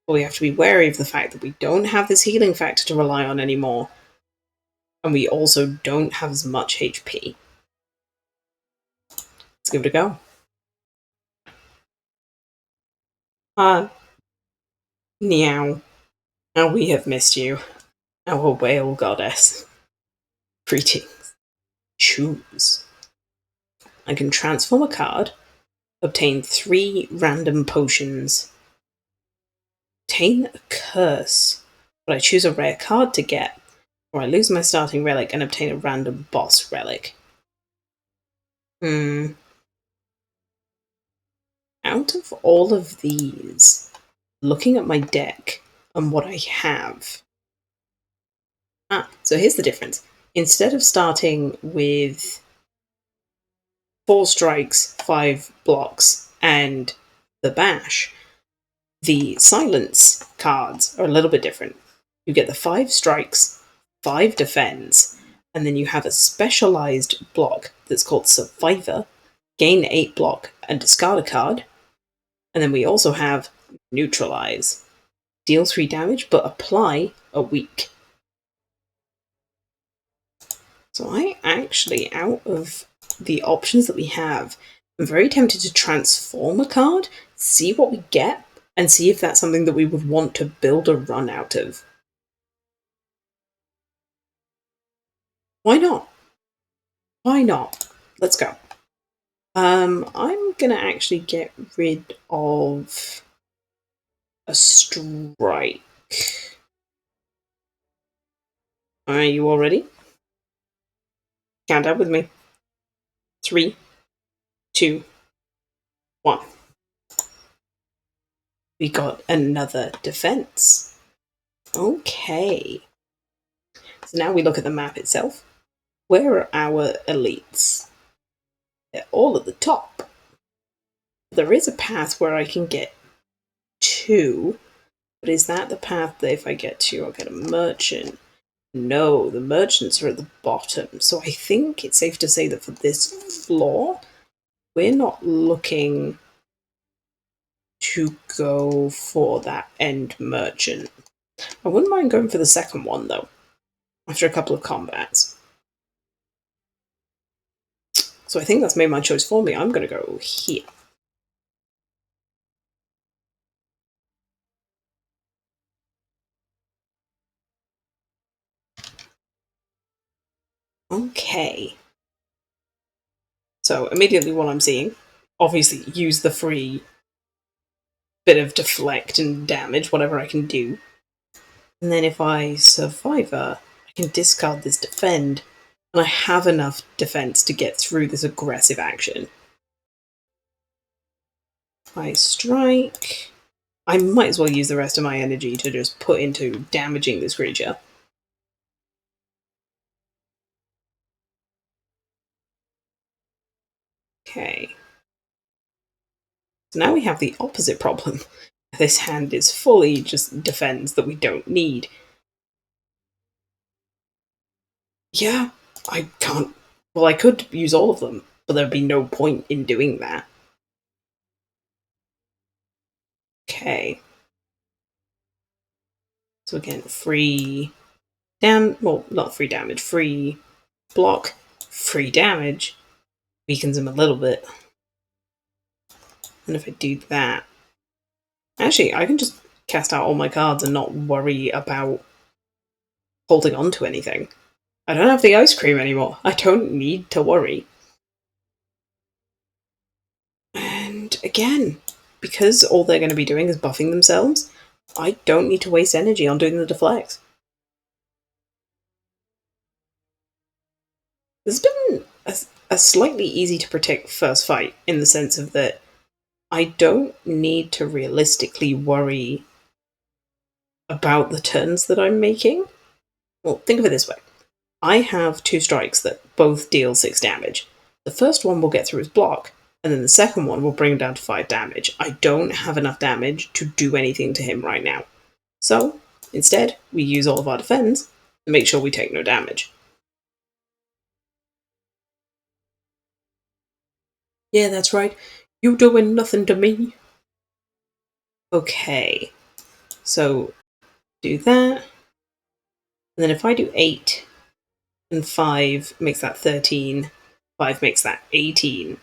A: But we have to be wary of the fact that we don't have this healing factor to rely on anymore. And we also don't have as much HP. Let's give it a go. Meow. How we have missed you, our whale goddess. Greetings. Choose. I can transform a card, obtain 3 random potions, obtain a curse, but I choose a rare card to get, or I lose my starting relic and obtain a random boss relic. Out of all of these, looking at my deck and what I have. So here's the difference. Instead of starting with 4 strikes, 5 blocks, and the bash, the silence cards are a little bit different. You get the 5 strikes, 5 defends, and then you have a specialized block that's called Survivor, gain 8 block and discard a card. And then we also have Neutralize, deal 3 damage but apply a weak. So I actually, out of the options that we have, I'm very tempted to transform a card, see what we get, and see if that's something that we would want to build a run out of. Why not? Why not? Let's go. I'm gonna actually get rid of a strike. Are you all ready? Count out with me. 3, 2, 1. We got another defense. Okay. So now we look at the map itself. Where are our elites? They're all at the top. There is a path where I can get 2, but is that the path that if I get 2, I'll get a merchant? No, the merchants are at the bottom. So I think it's safe to say that for this floor, we're not looking to go for that end merchant. I wouldn't mind going for the second one, though, after a couple of combats. So I think that's made my choice for me. I'm going to go here. Okay. So immediately what I'm seeing, obviously use the free bit of deflect and damage, whatever I can do. And then if I Survivor, I can discard this defend, and I have enough defense to get through this aggressive action. If I strike, I might as well use the rest of my energy to just put into damaging this creature. Okay. So now we have the opposite problem. This hand is fully just defense that we don't need. Yeah, I can't. Well, I could use all of them, but there'd be no point in doing that. Okay. So again, free well, not free damage, free block, free damage, weakens him a little bit. And if I do that, actually, I can just cast out all my cards and not worry about holding on to anything. I don't have the ice cream anymore. I don't need to worry. And again, because all they're going to be doing is buffing themselves, I don't need to waste energy on doing the deflect. This has been a slightly easy to predict first fight, in the sense of that I don't need to realistically worry about the turns that I'm making. Well, think of it this way. I have 2 strikes that both deal 6 damage. The first one will get through his block, and then the second one will bring him down to 5 damage. I don't have enough damage to do anything to him right now. So, instead, we use all of our defense to make sure we take no damage. Yeah, that's right. You doing nothing to me. Okay, so do that. And then if I do 8, and 5 makes that 13, 5 makes that 18.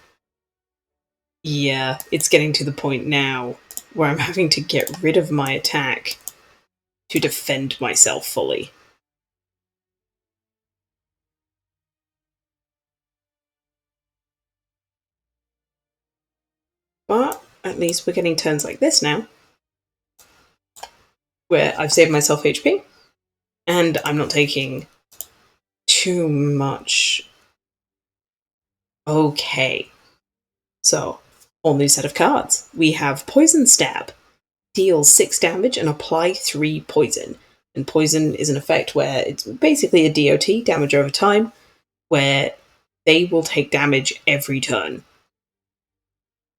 A: Yeah, it's getting to the point now where I'm having to get rid of my attack to defend myself fully. But at least we're getting turns like this now, where I've saved myself HP, and I'm not taking too much. Okay, so whole new set of cards. We have Poison Stab. Deal 6 damage and apply 3 poison. And poison is an effect where it's basically a DOT, damage over time, where they will take damage every turn.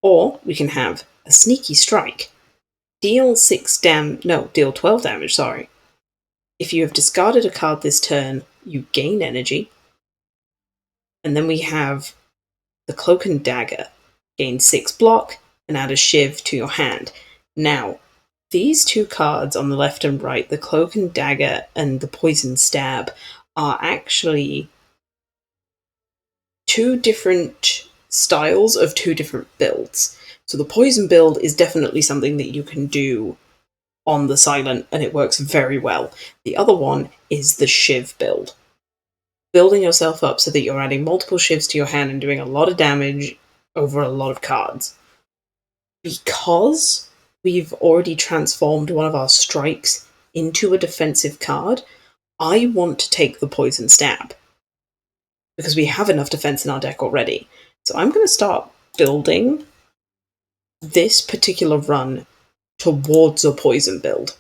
A: Or we can have a Sneaky Strike. Deal 12 damage, sorry. If you have discarded a card this turn, you gain energy. And then we have the Cloak and Dagger. Gain 6 block and add a Shiv to your hand. Now, these 2 cards on the left and right, the Cloak and Dagger and the Poison Stab, are actually 2 different styles of 2 different builds. So the Poison build is definitely something that you can do on the Silent, and it works very well. The other one is the Shiv build. Building yourself up so that you're adding multiple Shivs to your hand and doing a lot of damage over a lot of cards. Because we've already transformed one of our strikes into a defensive card, I want to take the Poison Stab, because we have enough defense in our deck already. So I'm going to start building this particular run towards a poison build.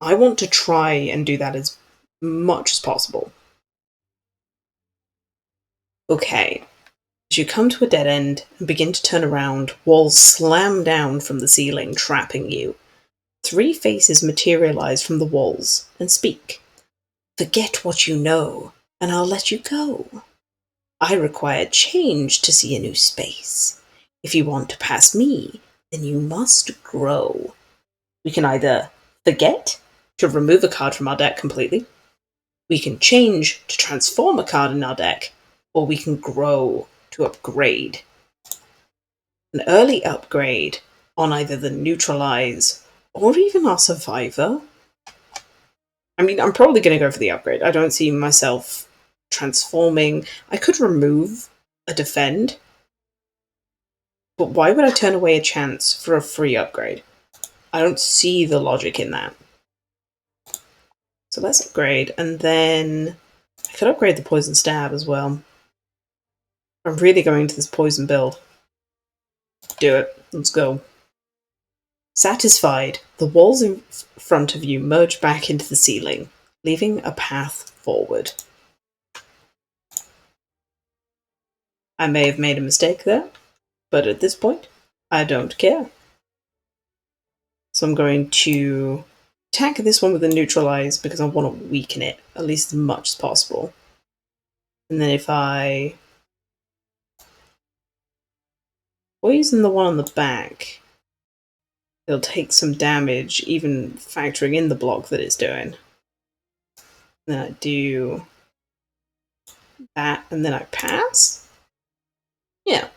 A: I want to try and do that as much as possible. Okay, as you come to a dead end and begin to turn around, walls slam down from the ceiling, trapping you. 3 faces materialize from the walls and speak. Forget what you know, and I'll let you go. I require change to see a new space. If you want to pass me, then you must grow. We can either forget to remove a card from our deck completely, we can change to transform a card in our deck, or we can grow to upgrade. An early upgrade on either the neutralize or even our survivor. I mean, I'm probably going to go for the upgrade. I don't see myself transforming. I could remove a defend, but why would I turn away a chance for a free upgrade? I don't see the logic in that. So let's upgrade, and then I could upgrade the Poison Stab as well. I'm really going to this poison build. Do it. Let's go. Satisfied, the walls in front of you merge back into the ceiling, leaving a path forward. I may have made a mistake there, but at this point, I don't care. So I'm going to attack this one with a neutralize because I want to weaken it, at least as much as possible. And then if I poison the one on the back, it'll take some damage, even factoring in the block that it's doing. Then I do that, and then I pass? Yeah.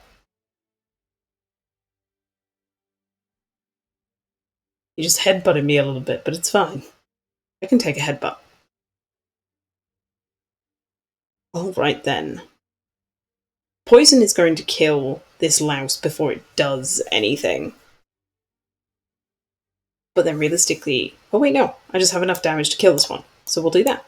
A: You just headbutted me a little bit, but it's fine. I can take a headbutt. Alright then. Poison is going to kill this louse before it does anything. But then realistically... Oh wait, no. I just have enough damage to kill this one. So we'll do that.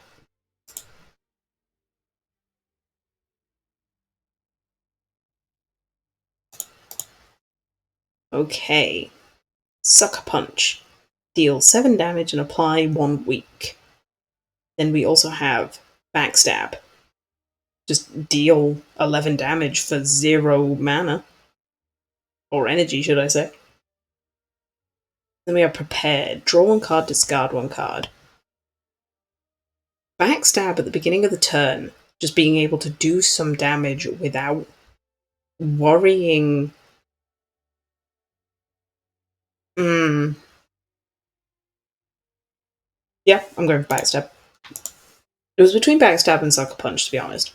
A: Okay. Sucker Punch. Deal 7 damage and apply 1 weak. Then we also have Backstab. Just deal 11 damage for 0 mana. Or energy, should I say. Then we have Prepared. Draw 1 card, discard 1 card. Backstab at the beginning of the turn. Just being able to do some damage without worrying. Yeah, I'm going for Backstab. It was between Backstab and Sucker Punch, to be honest.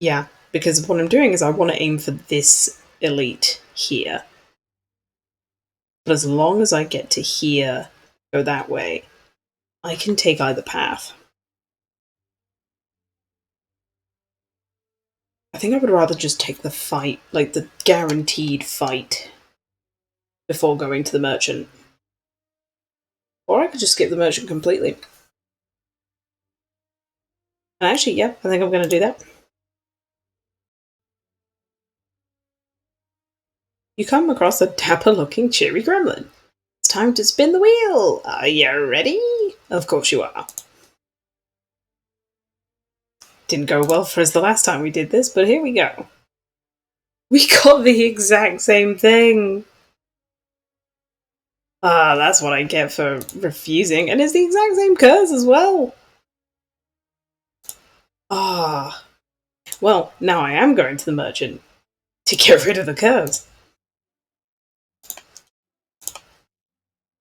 A: Yeah, because what I'm doing is I want to aim for this elite here. But as long as I get to here, go that way, I can take either path. I think I would rather just take the fight, like the guaranteed fight, before going to the merchant. Or I could just skip the merchant completely. And actually, yeah, I think I'm going to do that. You come across a dapper-looking cheery gremlin. It's time to spin the wheel! Are you ready? Of course you are. Didn't go well for us the last time we did this, but here we go. We got the exact same thing! Ah, that's what I get for refusing, and it's the exact same curse as well! Ah. Well, now I am going to the merchant to get rid of the curse.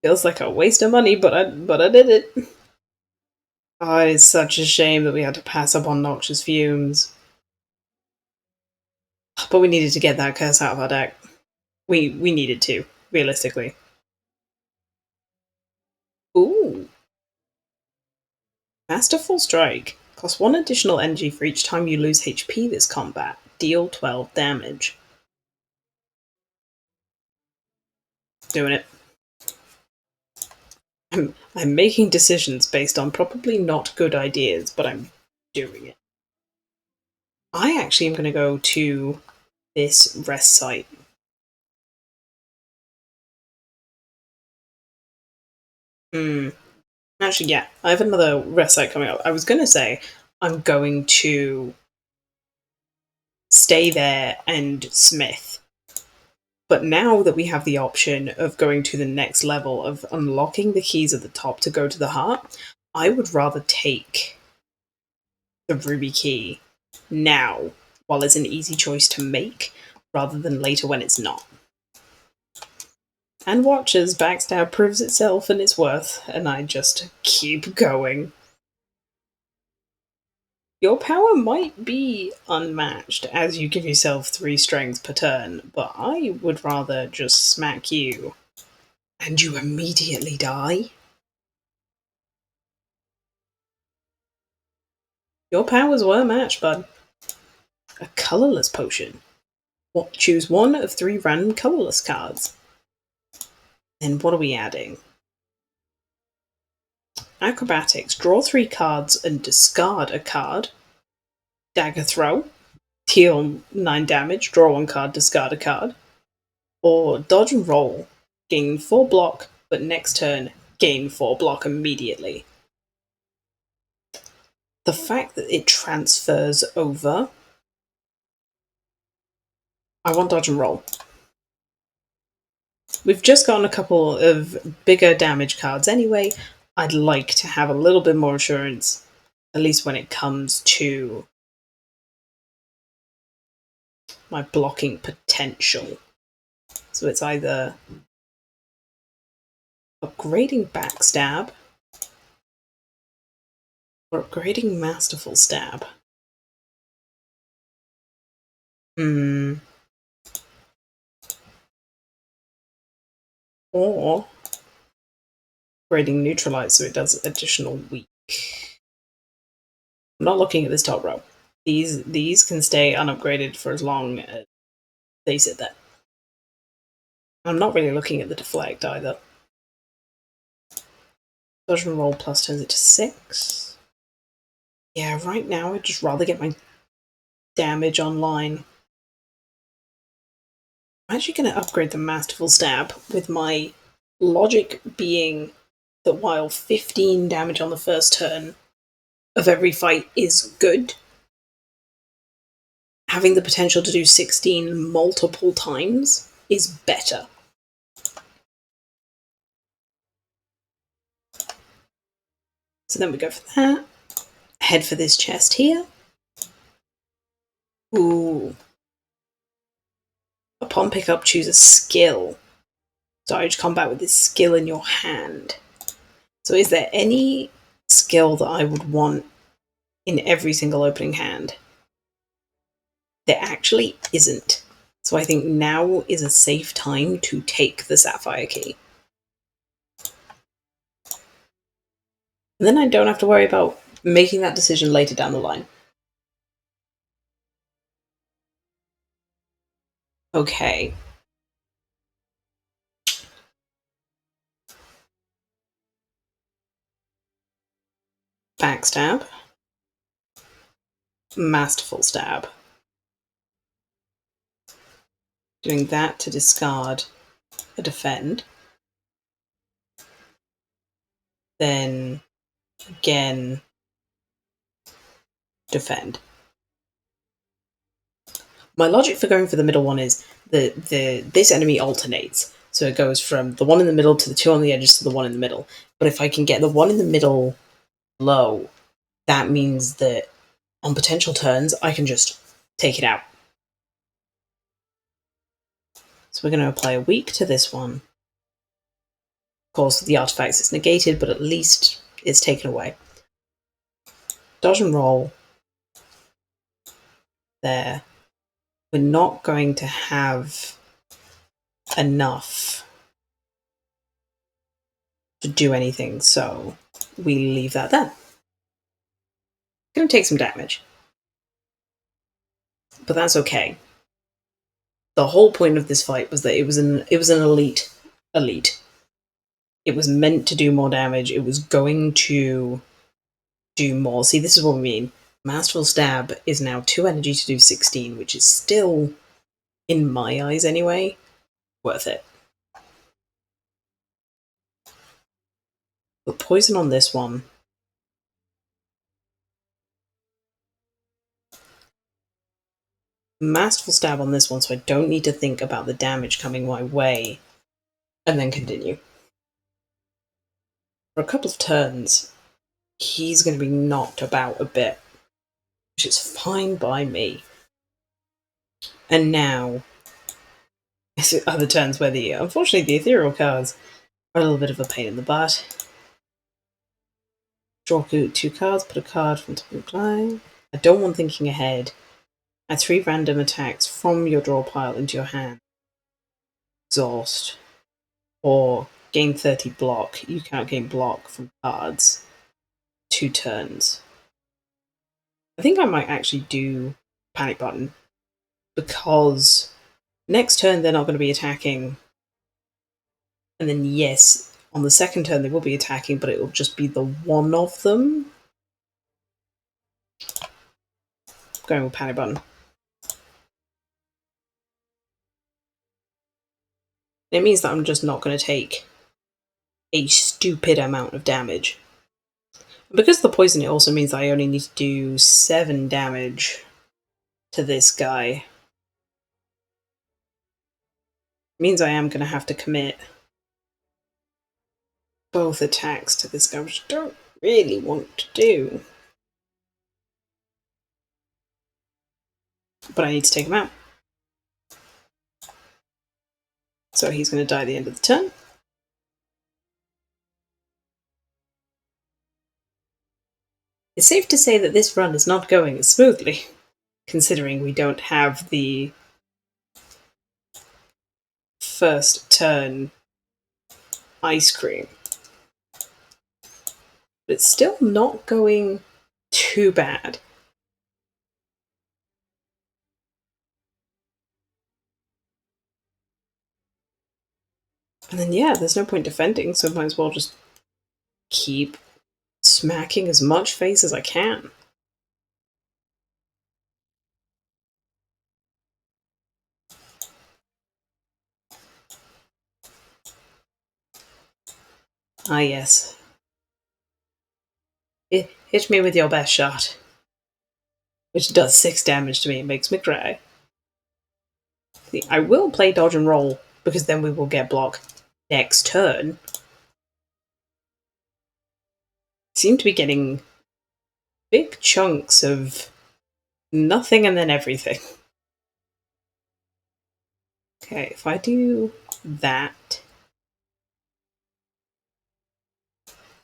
A: Feels like a waste of money, but I did it. Oh, it's such a shame that we had to pass up on Noxious Fumes. But we needed to get that curse out of our deck. We needed to, realistically. Ooh. Masterful Strike. Cost 1 additional energy for each time you lose HP this combat. Deal 12 damage. Doing it. I'm making decisions based on probably not good ideas, but I'm doing it. I actually am going to go to this rest site. Actually, yeah, I have another rest site coming up. I was going to say I'm going to stay there and smith. But now that we have the option of going to the next level of unlocking the keys at the top to go to the heart, I would rather take the ruby key now, while it's an easy choice to make, rather than later when it's not. And watch as Backstab proves itself and its worth, and I just keep going. Your power might be unmatched as you give yourself 3 strength per turn, but I would rather just smack you. And you immediately die? Your powers were matched, bud. A colourless potion. Choose 1 of 3 random colourless cards. Then what are we adding? Acrobatics. Draw 3 cards and discard a card. Dagger Throw. Deal 9 damage. Draw 1 card, discard a card. Or Dodge and Roll. Gain 4 block, but next turn, gain 4 block immediately. The fact that it transfers over... I want Dodge and Roll. We've just gotten a couple of bigger damage cards anyway. I'd like to have a little bit more assurance, at least when it comes to my blocking potential. So it's either upgrading backstab or upgrading masterful stab. Or upgrading neutralize so it does additional weak. I'm not looking at this top row. These can stay unupgraded for as long as they sit there. I'm not really looking at the deflect either. Dodge and roll plus turns it to 6. Yeah, right now I'd just rather get my damage online. I'm actually going to upgrade the Masterful Stab, with my logic being that while 15 damage on the first turn of every fight is good, having the potential to do 16 multiple times is better. So then we go for that. Head for this chest here. Ooh. Upon pickup, choose a skill. Dodge combat with this skill in your hand. So is there any skill that I would want in every single opening hand? There actually isn't. So I think now is a safe time to take the Sapphire Key. And then I don't have to worry about making that decision later down the line. Okay. Backstab. Masterful Stab. Doing that to discard a defend. Then again defend. My logic for going for the middle one is this enemy alternates. So it goes from the one in the middle to the two on the edges to the one in the middle. But if I can get the one in the middle low, that means that on potential turns, I can just take it out. So we're going to apply a weak to this one. Of course, with the artifacts, it's negated, but at least it's taken away. Dodge and roll. There. We're not going to have enough to do anything, so we leave that there. Going to take some damage. But that's okay. The whole point of this fight was that it was an elite. It was meant to do more damage. It was going to do more. See, this is what we mean. Masterful Stab is now 2 energy to do 16, which is still, in my eyes anyway, worth it. But poison on this one. Masterful Stab on this one, so I don't need to think about the damage coming my way. And then continue. For a couple of turns, he's going to be knocked about a bit, which is fine by me. And now, it's other turns where unfortunately the ethereal cards are a little bit of a pain in the butt. Draw 2 cards, put a card from top of your pile. I don't want thinking ahead. Add 3 random attacks from your draw pile into your hand. Exhaust. Or gain 30 block. You can't gain block from cards. 2 turns. I think I might actually do Panic Button, because next turn they're not going to be attacking. And then yes, on the second turn they will be attacking, but it will just be the one of them. Going with Panic Button. It means that I'm just not going to take a stupid amount of damage. Because of the poison, it also means I only need to do 7 damage to this guy. It means I am going to have to commit both attacks to this guy, which I don't really want to do. But I need to take him out. So he's going to die at the end of the turn. It's safe to say that this run is not going as smoothly, considering we don't have the first turn ice cream. But it's still not going too bad. And then, yeah, there's no point defending, so I might as well just keep smacking as much face as I can. Ah, yes. Hit me with your best shot. Which does 6 damage to me. It makes me cry. See, I will play dodge and roll, because then we will get block next turn. Seem to be getting big chunks of nothing and then everything. Okay, if I do that,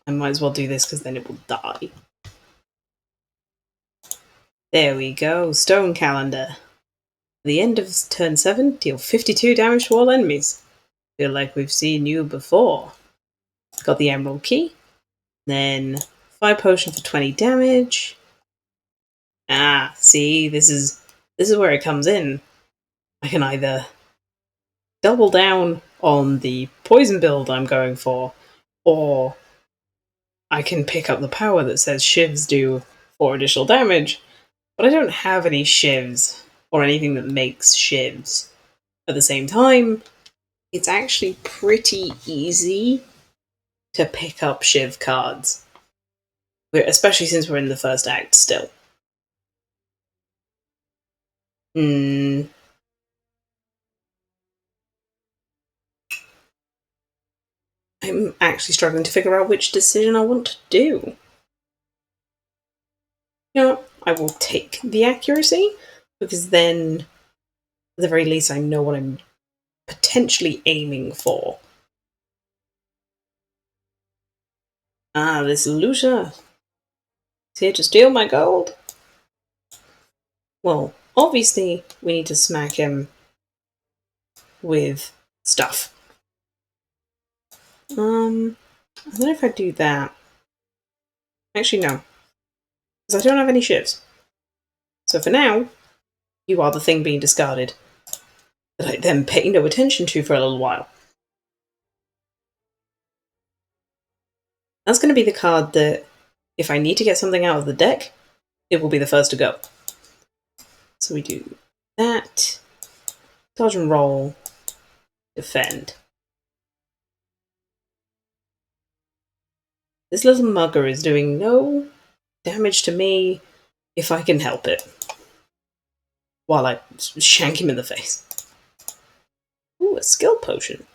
A: I might as well do this because then it will die. There we go, Stone Calendar. At the end of turn 7, deal 52 damage to all enemies. Feel like we've seen you before. Got the Emerald Key. Then Fire Potion for 20 damage. Ah, see, this is where it comes in. I can either double down on the poison build I'm going for, or I can pick up the power that says shivs do 4 additional damage, but I don't have any shivs or anything that makes shivs. At the same time, it's actually pretty easy to pick up shiv cards, especially since we're in the first act still. I'm actually struggling to figure out which decision I want to do. You know, I will take the accuracy, because then, at the very least, I know what I'm potentially aiming for. Ah, this looter. He's here to steal my gold. Well, obviously, we need to smack him with stuff. I don't know if I do that. Actually, no. Because I don't have any shivs. So for now, you are the thing being discarded that I then pay no attention to for a little while. That's going to be the card that, if I need to get something out of the deck, it will be the first to go. So we do that. Dodge and roll. Defend. This little mugger is doing no damage to me if I can help it, while I shank him in the face. Ooh, a skill potion.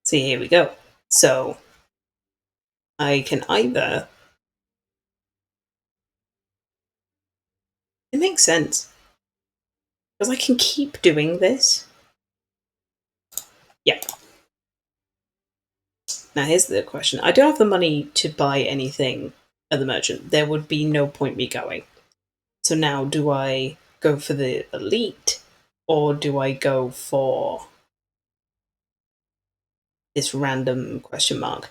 A: See, here we go. So, I can either... It makes sense. Because I can keep doing this. Yep. Now here's the question. I don't have the money to buy anything at the merchant. There would be no point me going. So now, do I go for the elite, or do I go for this random question mark?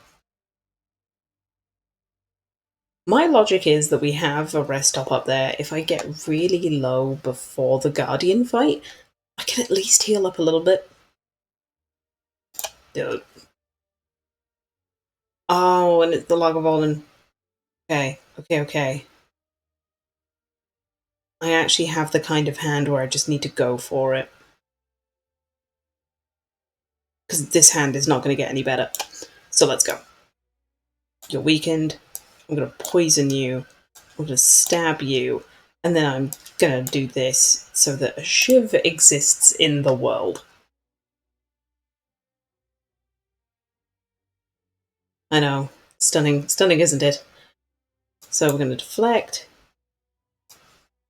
A: My logic is that we have a rest stop up there. If I get really low before the Guardian fight, I can at least heal up a little bit. Dude. Oh, and it's the Lagavulin. Okay. I actually have the kind of hand where I just need to go for it. Because this hand is not going to get any better. So let's go. You're weakened. I'm going to poison you. I'm going to stab you. And then I'm going to do this so that a shiv exists in the world. I know. Stunning, isn't it? So we're going to deflect.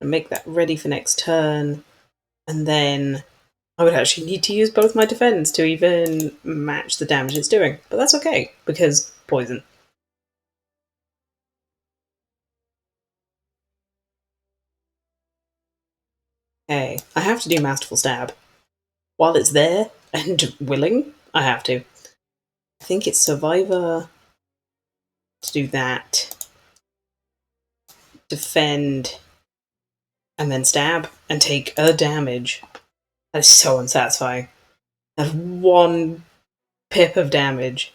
A: And make that ready for next turn. And then I would actually need to use both my defense to even match the damage it's doing. But that's okay, because poison. Hey, I have to do Masterful Stab. While it's there and willing, I have to. I think it's Survivor to do that. Defend, and then stab, and take a damage. That is so unsatisfying. That's one pip of damage.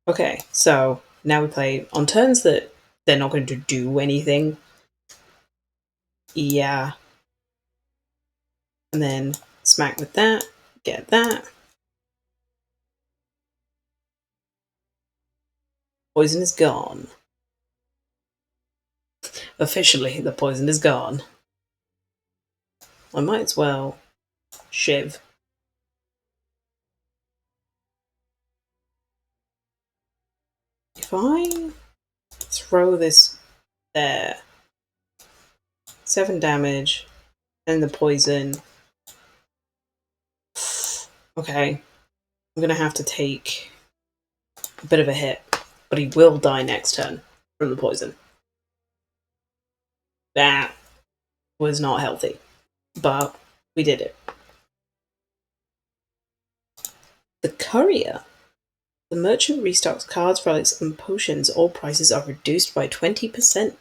A: Okay, so now we play on turns that they're not going to do anything. Yeah. And then smack with that, get that. Poison is gone. Officially, the poison is gone. I might as well shiv. If I throw this there, 7 damage, and the poison. Okay, I'm gonna have to take a bit of a hit, but he will die next turn from the poison. That was not healthy, but we did it. The Courier. The merchant restocks cards, relics, and potions. All prices are reduced by 20%.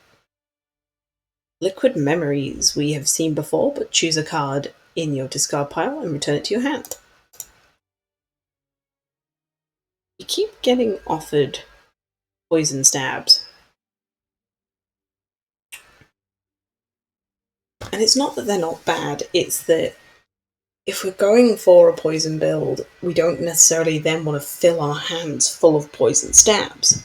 A: Liquid Memories we have seen before, but choose a card in your discard pile and return it to your hand. You keep getting offered poison stabs. And it's not that they're not bad, it's that if we're going for a poison build, we don't necessarily then want to fill our hands full of poison stabs.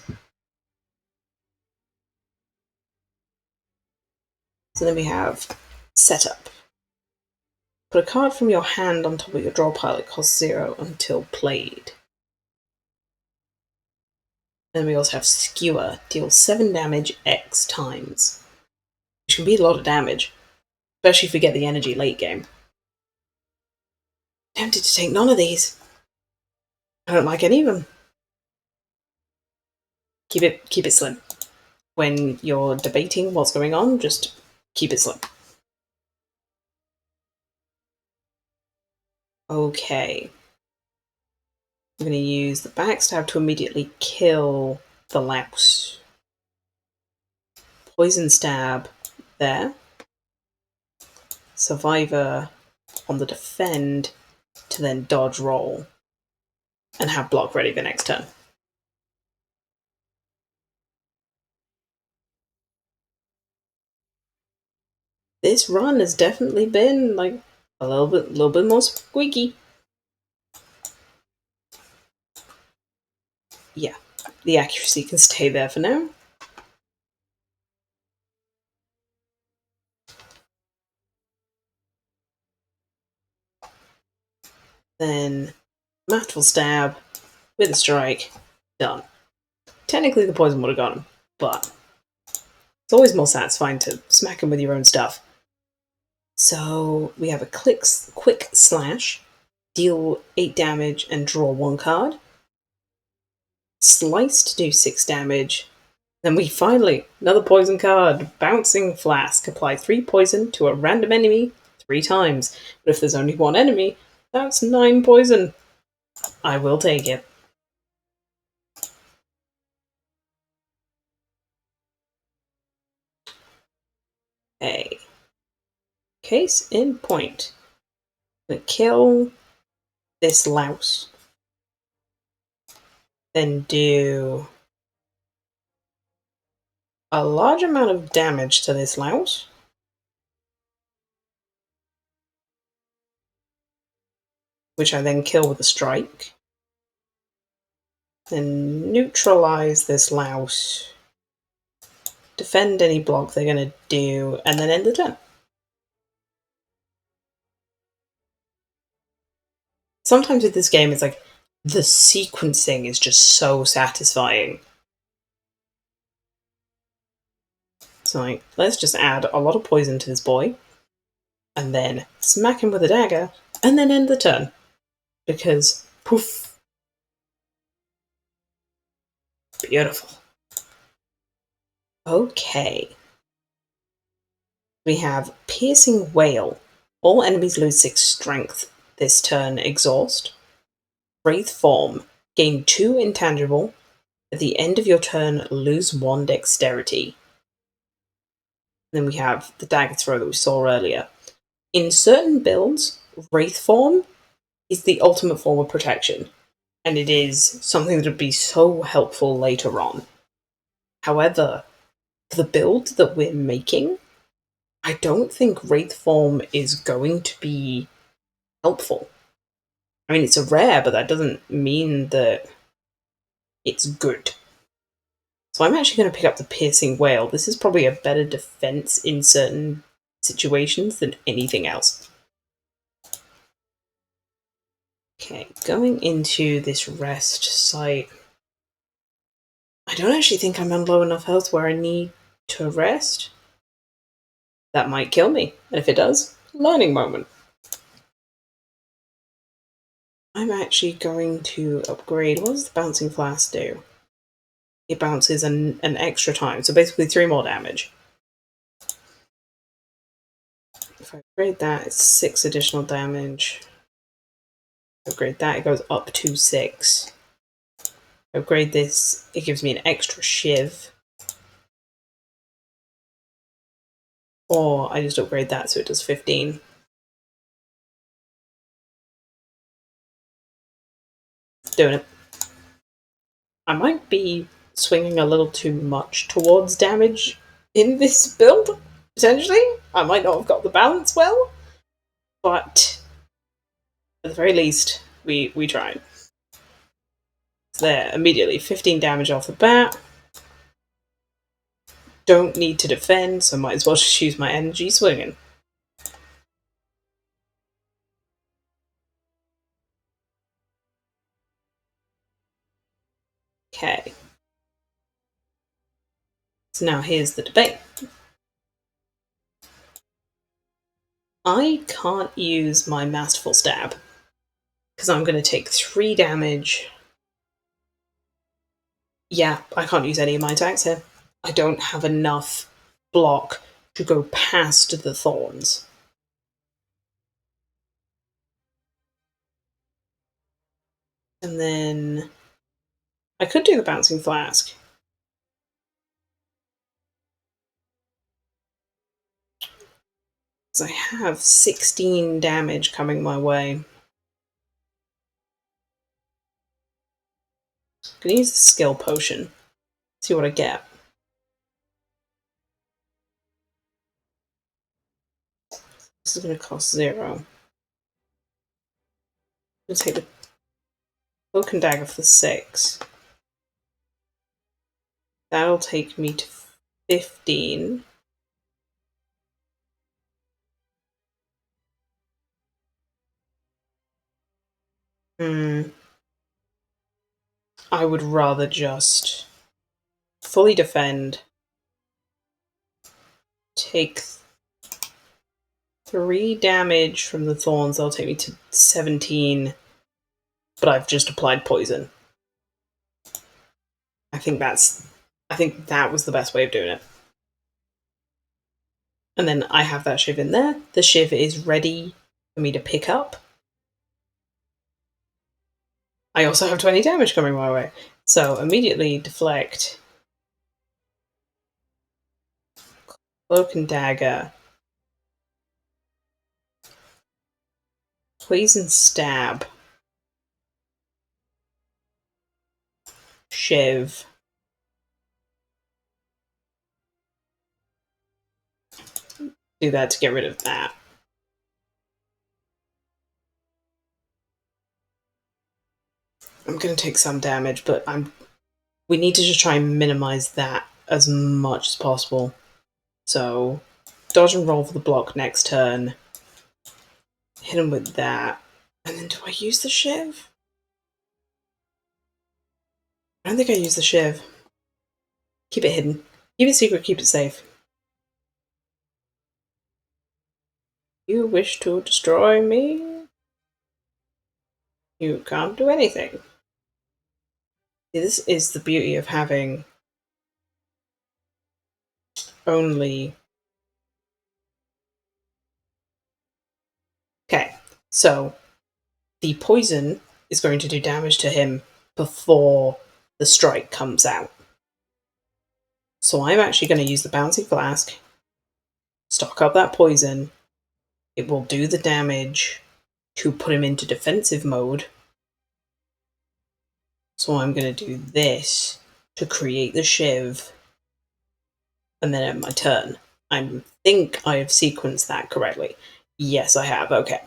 A: So then we have Setup. Put a card from your hand on top of your draw pile. It costs 0 until played. Then we also have Skewer. Deals 7 damage X times. Which can be a lot of damage. Especially if we get the energy late game. Tempted to take none of these. I don't like any of them. Keep it slim. When you're debating what's going on, just keep it slim. Okay. I'm going to use the backstab to immediately kill the louse. Poison stab there. Survivor on the defend to then dodge roll and have block ready the next turn. This run has definitely been like a little bit more squeaky. Yeah, the accuracy can stay there for now. Then Masterful Stab with a strike, done. Technically the poison would have got him, but it's always more satisfying to smack him with your own stuff. So we have a quick slash, deal 8 damage and draw 1 card. Slice to do 6 damage. Then we finally, another poison card, Bouncing Flask. Apply 3 poison to a random enemy 3 times. But if there's only 1 enemy, that's 9 poison. I will take it. A case in point. I'm gonna kill this louse. Then do a large amount of damage to this louse. Which I then kill with a strike. Then neutralize this louse. Defend any block they're going to do, and then end the turn. Sometimes with this game, it's like the sequencing is just so satisfying. So like, let's just add a lot of poison to this boy. and then smack him with a dagger, and then end the turn. Because, poof. Beautiful. Okay. We have Piercing Wail. All enemies lose 6 strength this turn. Exhaust. Wraith Form. Gain 2 intangible. At the end of your turn, lose 1 dexterity. Then we have the dagger throw that we saw earlier. In certain builds, Wraith Form is the ultimate form of protection, and it is something that would be so helpful later on. However, for the build that we're making, I don't think Wraith Form is going to be helpful. I mean, it's a rare, but that doesn't mean that it's good. So I'm actually going to pick up the Piercing Wail. This is probably a better defense in certain situations than anything else. Okay, going into this rest site. I don't actually think I'm on low enough health where I need to rest. That might kill me, and if it does, learning moment. I'm actually going to upgrade. What does the Bouncing Flask do? It bounces an extra time, so basically 3 more damage. If I upgrade that, it's 6 additional damage. Upgrade that, it goes up to 6. Upgrade this, it gives me an extra shiv. Or I just upgrade that so it does 15. Doing it. I might be swinging a little too much towards damage in this build, potentially. I might not have got the balance well, but at the very least, we tried. So there, immediately, 15 damage off the bat. Don't need to defend, so might as well just use my energy swinging. Okay. So now here's the debate. I can't use my Masterful Stab, because I'm going to take 3 damage. Yeah, I can't use any of my attacks here. I don't have enough block to go past the thorns. And then I could do the Bouncing Flask. Because I have 16 damage coming my way. I'm going to use the Skill Potion. See what I get. This is going to cost 0. I'm going to take the Cloak and Dagger for 6. That'll take me to 15. I would rather just fully defend, take 3 damage from the thorns. That'll take me to 17, but I've just applied poison. I think that was the best way of doing it. And then I have that shiv in there. The shiv is ready for me to pick up. I also have 20 damage coming my way. So immediately deflect. Cloak and Dagger. Poison Stab. Shiv. Do that to get rid of that. I'm going to take some damage, but we need to just try and minimize that as much as possible. So, dodge and roll for the block next turn. Hit him with that. And then do I use the shiv? I don't think I use the shiv. Keep it hidden. Keep it secret, keep it safe. You wish to destroy me? You can't do anything. This is the beauty of having only... Okay, so the poison is going to do damage to him before the strike comes out. So I'm actually going to use the bouncing flask, stock up that poison. It will do the damage to put him into defensive mode. So I'm going to do this to create the shiv, and then at my turn. I think I have sequenced that correctly. Yes, I have. Okay.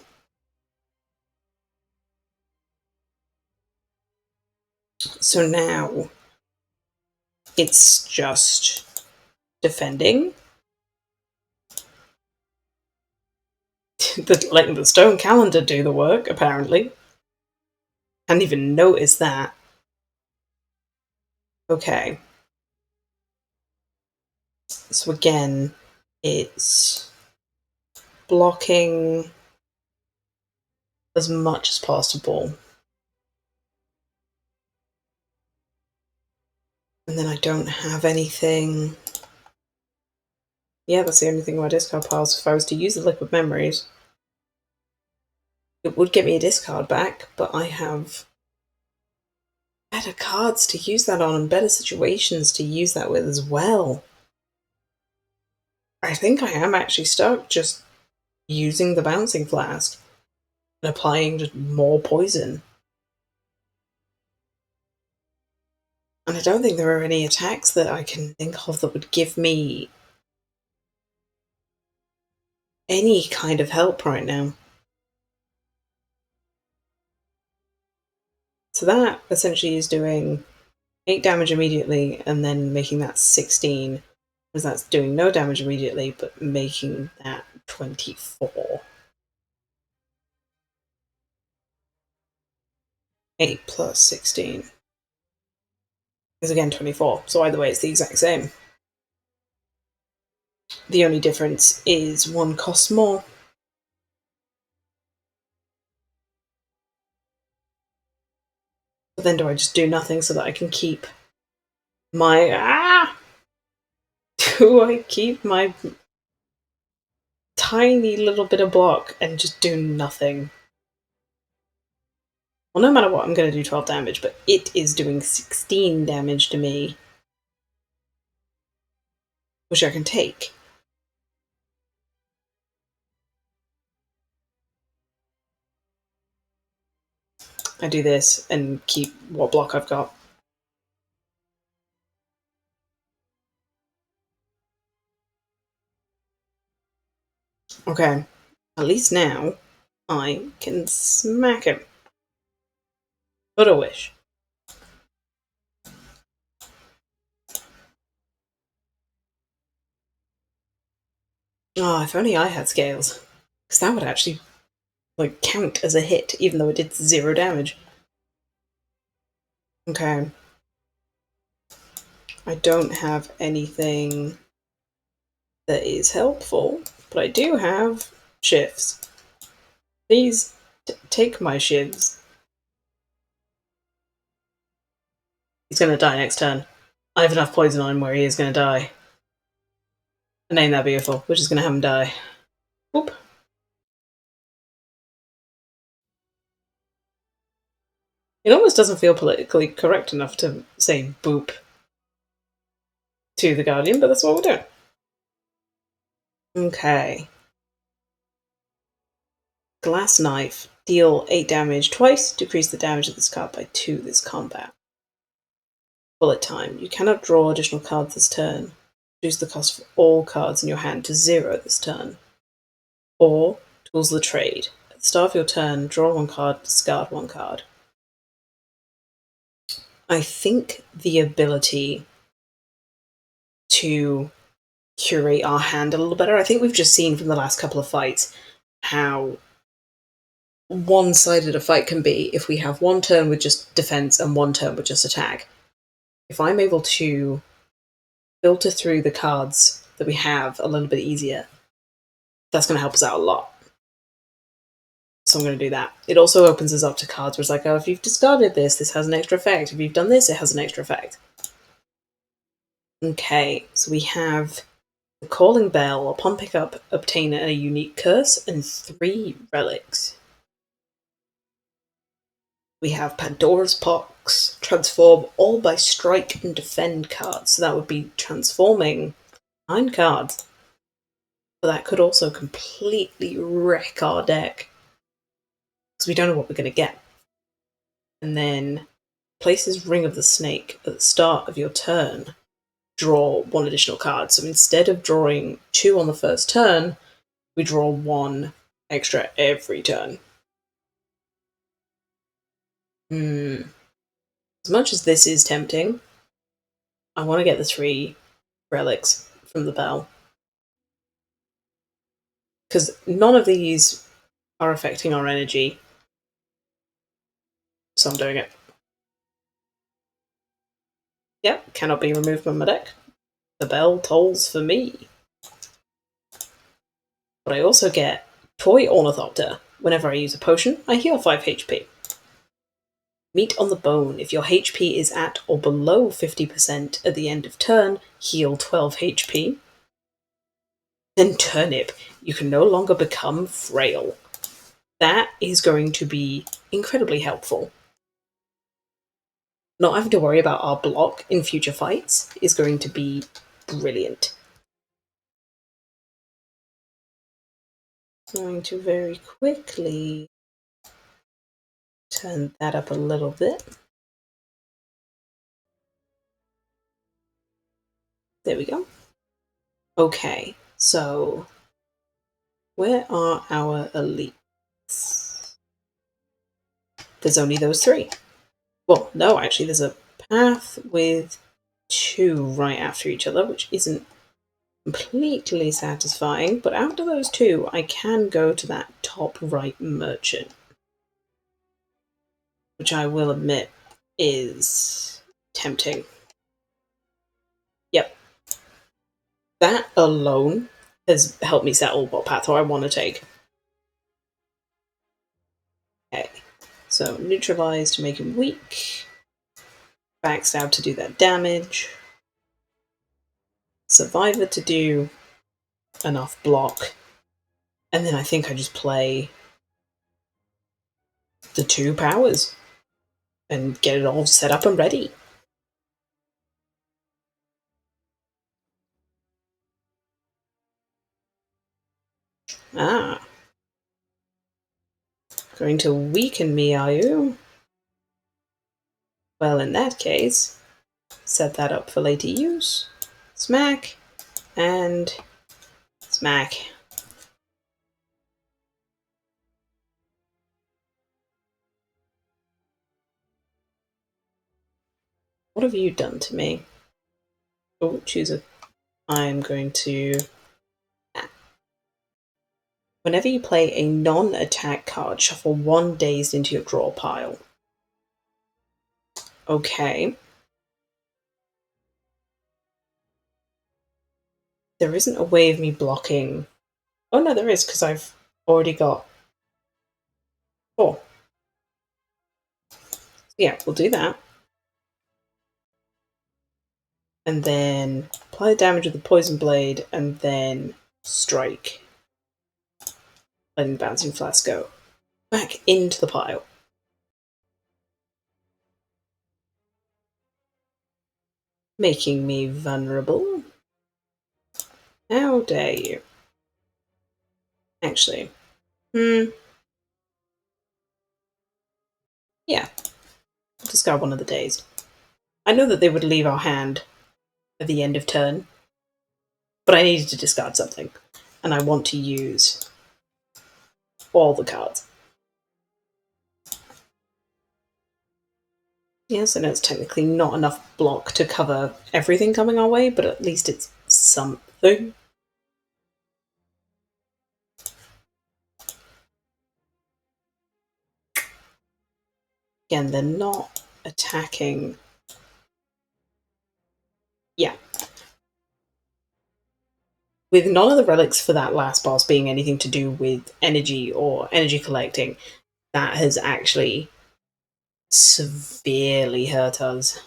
A: So now it's just defending. Letting the stone calendar do the work, apparently. Hadn't even noticed that. Okay. So again, it's blocking as much as possible. And then I don't have anything. Yeah, that's the only thing in my discard piles. If I was to use the liquid memories, it would get me a discard back, but I have better cards to use that on and better situations to use that with as well. I think I am actually stuck just using the bouncing flask and applying just more poison. And I don't think there are any attacks that I can think of that would give me any kind of help right now. So that essentially is doing 8 damage immediately and then making that 16, because that's doing no damage immediately but making that 24. 8 plus 16 is again 24, so either way it's the exact same. The only difference is one costs more. But then do I just do nothing so that I can keep my... Do I keep my tiny little bit of block and just do nothing? Well, no matter what, I'm going to do 12 damage, but it is doing 16 damage to me, which I can take. I do this and keep what block I've got. Okay, at least now I can smack him. But a wish. Oh, if only I had scales. Because that would actually count as a hit, even though it did 0 damage. Okay. I don't have anything that is helpful, but I do have shifts. Please take my shivs. He's going to die next turn. I have enough poison on him where he is going to die. And ain't that beautiful? We're just going to have him die. Oop. It almost doesn't feel politically correct enough to say boop to the Guardian, but that's what we're doing. Okay. Glass Knife. Deal 8 damage twice. Decrease the damage of this card by 2 this combat. Bullet time. You cannot draw additional cards this turn. Reduce the cost of all cards in your hand to 0 this turn. Or Tools of the Trade. At the start of your turn, draw 1 card, discard 1 card. I think the ability to curate our hand a little better. I think we've just seen from the last couple of fights how one-sided a fight can be if we have one turn with just defense and one turn with just attack. If I'm able to filter through the cards that we have a little bit easier, that's going to help us out a lot. So I'm going to do that. It also opens us up to cards where it's like, oh, if you've discarded this, this has an extra effect. If you've done this, it has an extra effect. Okay, so we have the Calling Bell. Upon pickup, obtain a unique curse and 3 relics. We have Pandora's Box. Transform all by strike and defend cards. So that would be transforming 9 cards. But that could also completely wreck our deck. Because we don't know what we're going to get. And then places Ring of the Snake at the start of your turn. Draw 1 additional card. So instead of drawing 2 on the first turn, we draw 1 extra every turn. As much as this is tempting, I want to get the 3 relics from the bell. Because none of these are affecting our energy. So I'm doing it. Yep, cannot be removed from my deck. The bell tolls for me. But I also get Toy Ornithopter. Whenever I use a potion, I heal 5 HP. Meat on the Bone. If your HP is at or below 50% at the end of turn, heal 12 HP. Then Turnip. You can no longer become frail. That is going to be incredibly helpful. Not having to worry about our block in future fights is going to be brilliant. Going to very quickly turn that up a little bit. There we go. Okay, so where are our elites? There's only those 3. Well, no, actually, there's a path with 2 right after each other, which isn't completely satisfying, but after those 2, I can go to that top right merchant, which I will admit is tempting. Yep. That alone has helped me settle what path I want to take. Okay, so neutralize to make him weak, backstab to do that damage, survivor to do enough block, and then I think I just play the 2 powers and get it all set up and ready. Ah. Going to weaken me, are you? Well, in that case, set that up for later use. Smack, and smack. What have you done to me? Oh, choose a... I'm going to... Whenever you play a non-attack card, shuffle 1 dazed into your draw pile. Okay. There isn't a way of me blocking... Oh no, there is, because I've already got 4. Yeah, we'll do that. And then apply damage with the Poison Blade, and then strike. Letting the Bouncing Flask go. Back into the pile. Making me vulnerable. How dare you? Actually. Yeah. I'll discard 1 of the days. I know that they would leave our hand at the end of turn, but I needed to discard something. And I want to use all the cards. Yes, I know it's technically not enough block to cover everything coming our way, but at least it's something. Again, they're not attacking. Yeah. with none of the relics for that last boss being anything to do with energy or energy collecting, that has actually severely hurt us.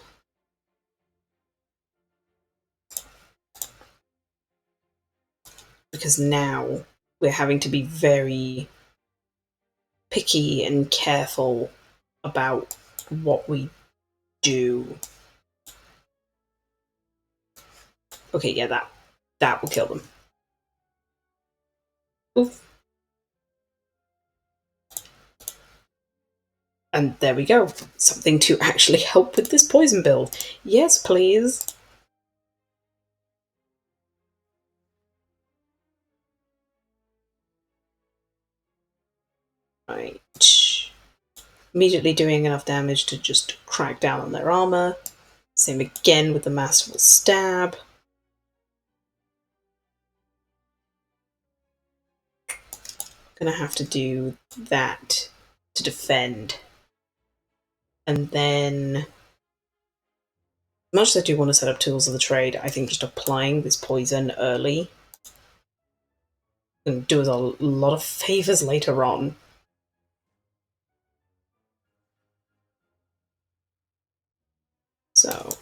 A: Because now we're having to be very picky and careful about what we do. Okay, yeah, that will kill them. Oof. And there we go. Something to actually help with this poison build. Yes, please. Right. Immediately doing enough damage to just crack down on their armor. Same again with the masterful stab. Gonna have to do that to defend. And then, much as I do want to set up tools of the trade, I think just applying this poison early can do us a lot of favors later on. So,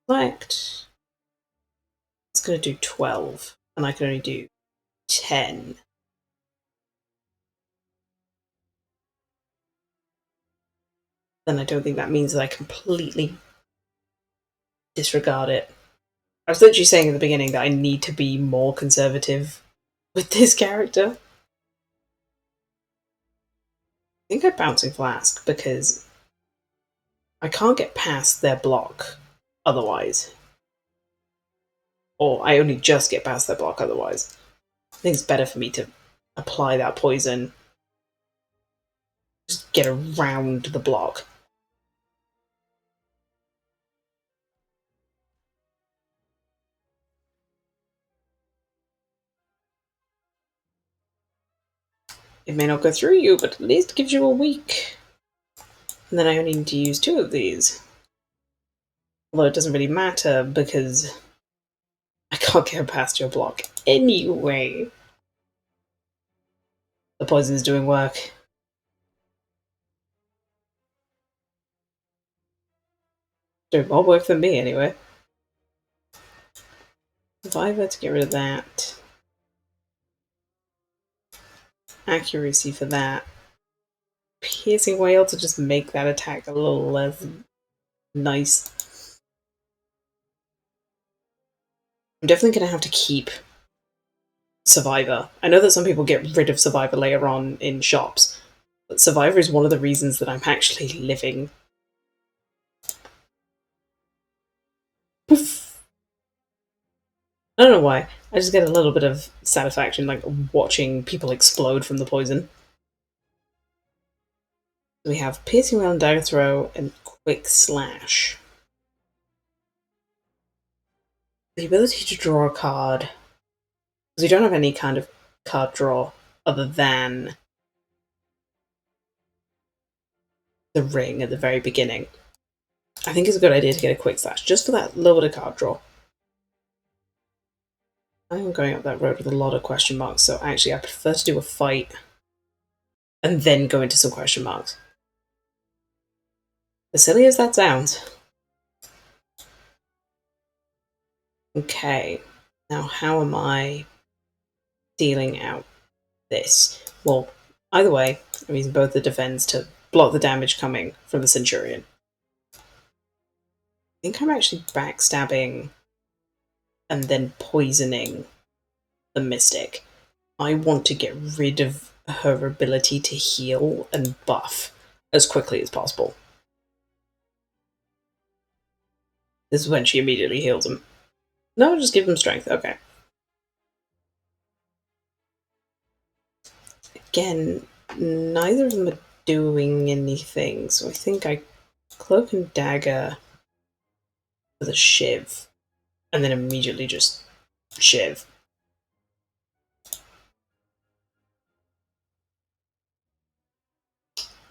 A: select. It's going to do 12, and I can only do 10. Then I don't think that means that I completely disregard it. I was literally saying at the beginning that I need to be more conservative with this character. I think I'm bouncing Flask because I can't get past their block otherwise. Or I only just get past their block otherwise. I think it's better for me to apply that poison. Just get around the block. It may not go through you, but at least gives you a week. And then I only need to use 2 of these. Although it doesn't really matter because I can't get past your block anyway. The poison is doing work. Doing more work than me anyway. Survivor to get rid of that. Accuracy for that. Piercing Whale to just make that attack a little less nice. I'm definitely going to have to keep Survivor. I know that some people get rid of Survivor later on in shops, but Survivor is one of the reasons that I'm actually living. Poof. I don't know why. I just get a little bit of satisfaction, like watching people explode from the poison. We have Piercing Whale and Dagger Throw and Quick Slash. The ability to draw a card. Because we don't have any kind of card draw other than the ring at the very beginning. I think it's a good idea to get a Quick Slash, just for that little bit of card draw. I'm going up that road with a lot of question marks, so actually I prefer to do a fight and then go into some question marks. As silly as that sounds. Okay, now how am I dealing out this? Well, either way, I'm using both the defense to block the damage coming from the Centurion. I think I'm actually backstabbing and then poisoning the Mystic. I want to get rid of her ability to heal and buff as quickly as possible. This is when she immediately heals him. No, just give him strength. Okay. Again, neither of them are doing anything, so I think I Cloak and Dagger with a Shiv, and then immediately just Shiv.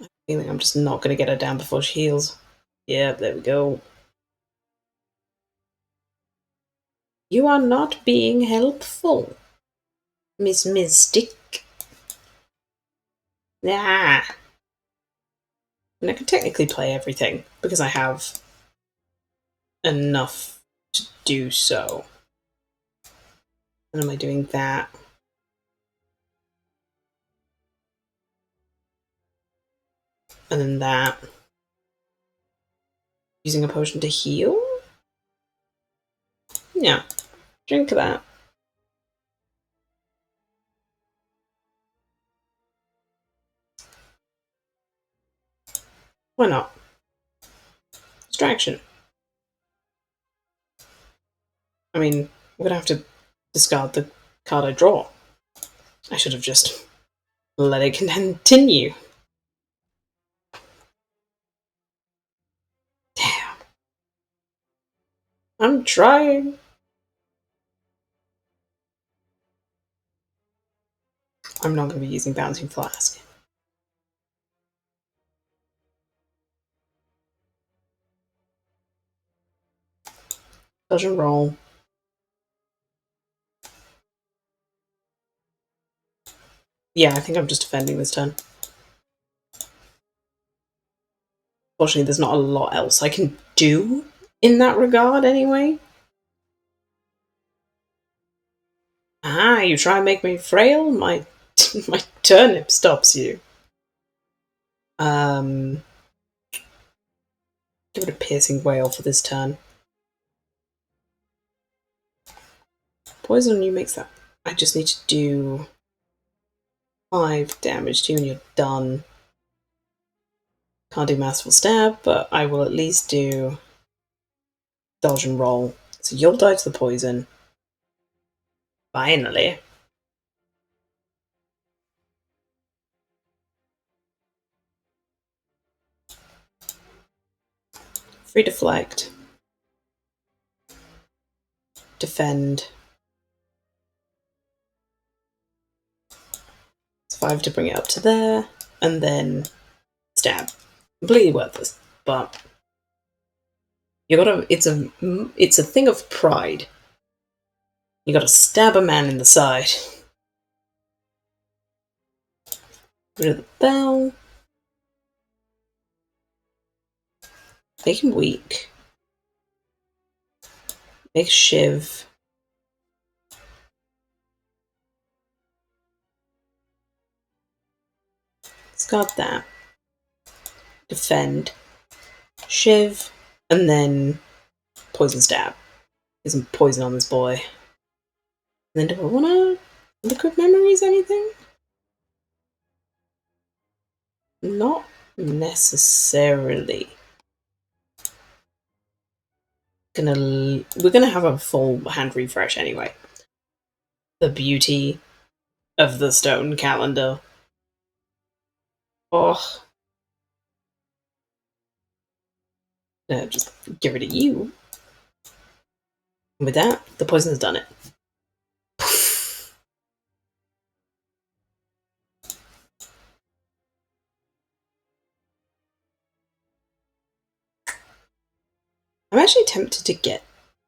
A: I'm feeling I'm just not going to get her down before she heals. Yeah, there we go. You are not being helpful. Miss Mystic. Nah. And I can technically play everything because I have enough to do so. And am I doing that? And then that. Using a potion to heal? Yeah. Drink that. Why not? Distraction. I mean, I'm gonna have to discard the card I draw. I should have just let it continue. Damn. I'm trying. I'm not going to be using Bouncing Flask. Dodge and roll. Yeah, I think I'm just defending this turn. Fortunately, there's not a lot else I can do in that regard anyway. Ah, you try and make me frail? My my turnip stops you. Give it a piercing wail for this turn. Poison on you makes that. I just need to do 5 damage to you and you're done. Can't do Masterful Stab, but I will at least do Dodge and Roll. So you'll die to the poison. Finally. Free Deflect. Defend. It's 5 to bring it up to there. And then stab. Completely worthless. But you gotta it's a thing of pride. You gotta stab a man in the side. Rid of the bell. Make him weak. Make Shiv. Discard that. Defend. Shiv. And then poison stab. Get some poison on this boy. And then do I wanna liquid memories anything? Not necessarily. We're gonna have a full hand refresh anyway. The beauty of the stone calendar. Oh. Just get rid of you. And with that, the poison has done it. I'm actually tempted to get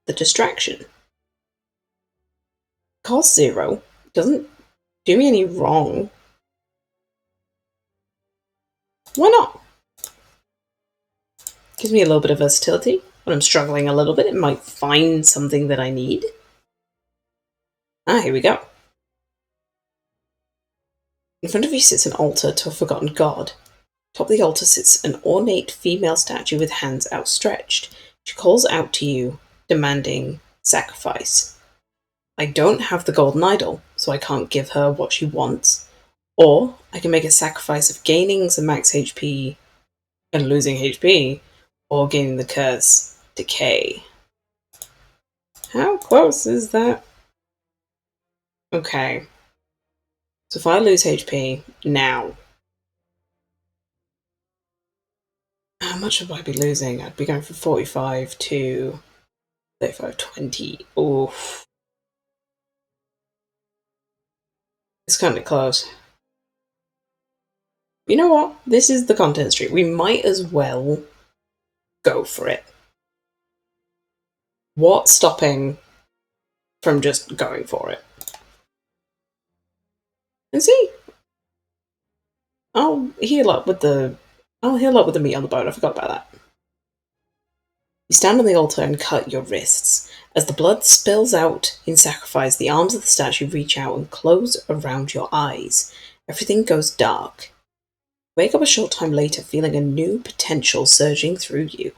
A: the distraction. Cost 0. Doesn't do me any wrong. Why not? Gives me a little bit of versatility. When I'm struggling a little bit, it might find something that I need. Ah, here we go. In front of you sits an altar to a forgotten god. Atop the altar sits an ornate female statue with hands outstretched. She calls out to you, demanding sacrifice. I don't have the golden idol, so I can't give her what she wants. Or I can make a sacrifice of gaining some max HP and losing HP, or gaining the curse decay. How close is that? Okay. So if I lose HP now, how much would I be losing? I'd be going from 45 to 35, 20. Oof. It's kind of close. You know what? This is the content stream. We might as well go for it. What's stopping from just going for it? And see, I'll heal up with the meat on the bone. I forgot about that. You stand on the altar and cut your wrists. As the blood spills out in sacrifice, the arms of the statue reach out and close around your eyes. Everything goes dark. Wake up a short time later, feeling a new potential surging through you.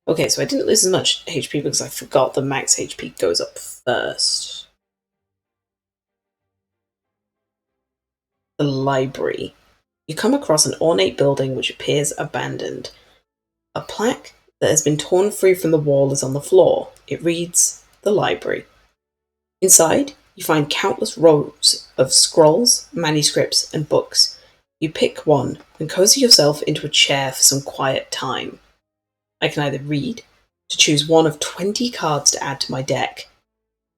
A: Okay, so I didn't lose as much HP because I forgot the max HP goes up first. The library. You come across an ornate building which appears abandoned. A plaque that has been torn free from the wall is on the floor. It reads, "The Library." Inside, you find countless rows of scrolls, manuscripts, and books. You pick one and cozy yourself into a chair for some quiet time. I can either read, to choose one of 20 cards to add to my deck,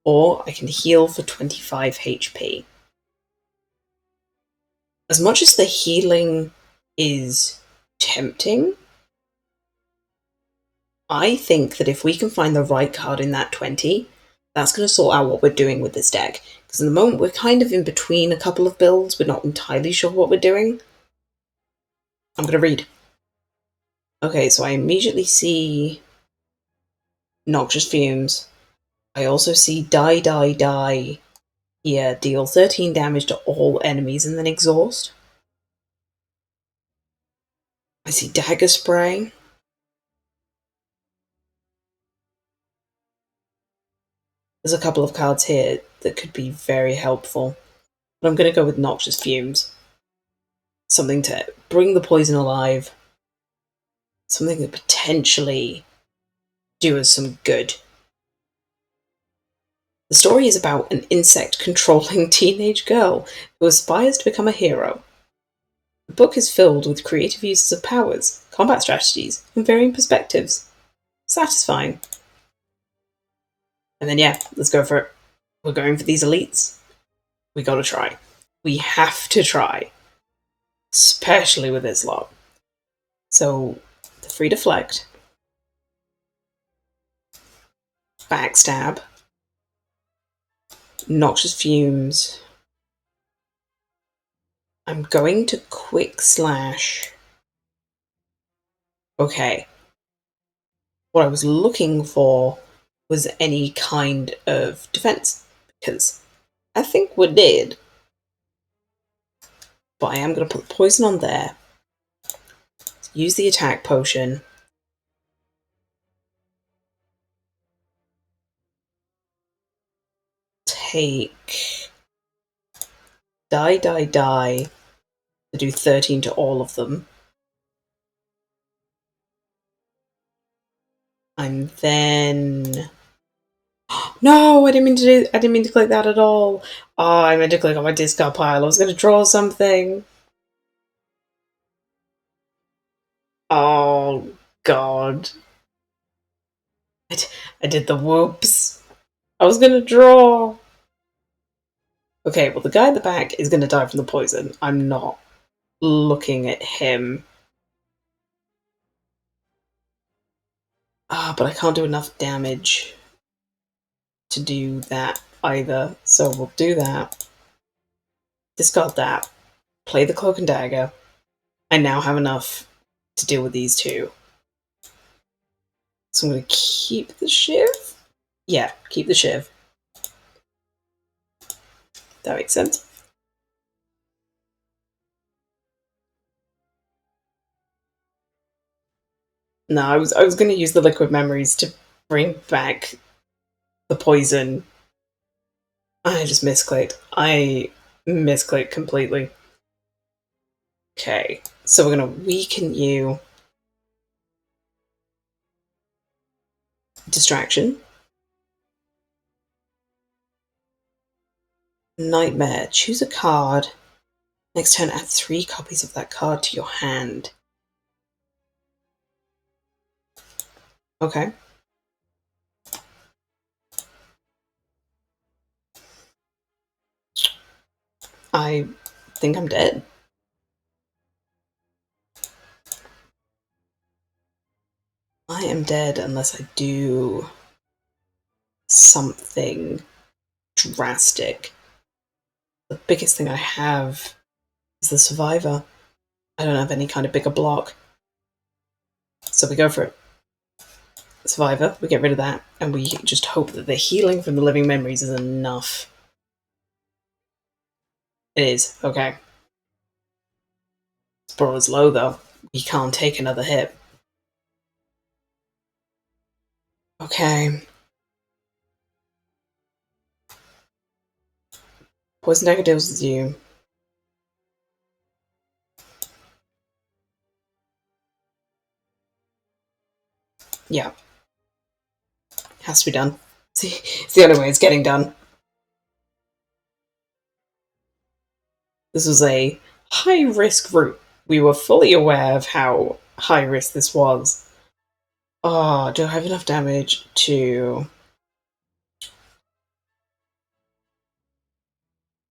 A: or I can heal for 25 HP. As much as the healing is tempting, I think that if we can find the right card in that 20, that's going to sort out what we're doing with this deck. Because at the moment, we're kind of in between a couple of builds. We're not entirely sure what we're doing. I'm going to read. Okay, so I immediately see Noxious Fumes. I also see Die, Die, Die. Yeah, deal 13 damage to all enemies and then exhaust. I see Dagger Spray. There's a couple of cards here that could be very helpful. But I'm going to go with Noxious Fumes. Something to bring the poison alive. Something that potentially do us some good. The story is about an insect-controlling teenage girl who aspires to become a hero. The book is filled with creative uses of powers, combat strategies, and varying perspectives. Satisfying. And then yeah, let's go for it. We're going for these elites. We gotta try. We have to try. Especially with this lot. So, the free deflect. Backstab. Noxious Fumes. I'm going to quick slash. Okay. What I was looking for was any kind of defense, because I think we did. But I am going to put poison on there. Use the attack potion. Take Die, Die, Die to do 13 to all of them. And then no, I didn't mean to click that at all. Oh, I meant to click on my discard pile. I was gonna draw something. Oh god. I did the whoops. I was gonna draw. Okay, well the guy at the back is gonna die from the poison. I'm not looking at him. But I can't do enough damage to do that either. So we'll do that. Discard that. Play the Cloak and Dagger. I now have enough to deal with these two. So I'm going to keep the Shiv? Yeah, keep the Shiv. That makes sense. No, I was going to use the Liquid Memories to bring back the poison. I just misclicked. I misclicked completely. Okay, so we're going to weaken you. Distraction. Nightmare. Choose a card. Next turn, add 3 copies of that card to your hand. Okay. I think I'm dead. I am dead unless I do something. drastic. The biggest thing I have is the survivor. I don't have any kind of bigger block. So we go for it. Survivor, we get rid of that, and we just hope that the healing from the living memories is enough. It is, okay. Sprawl is low though. We can't take another hit. Okay. Poison dagger deals with you. Yeah. Has to be done. It's the only way it's getting done. This was a high-risk route. We were fully aware of how high-risk this was. Oh, do I have enough damage to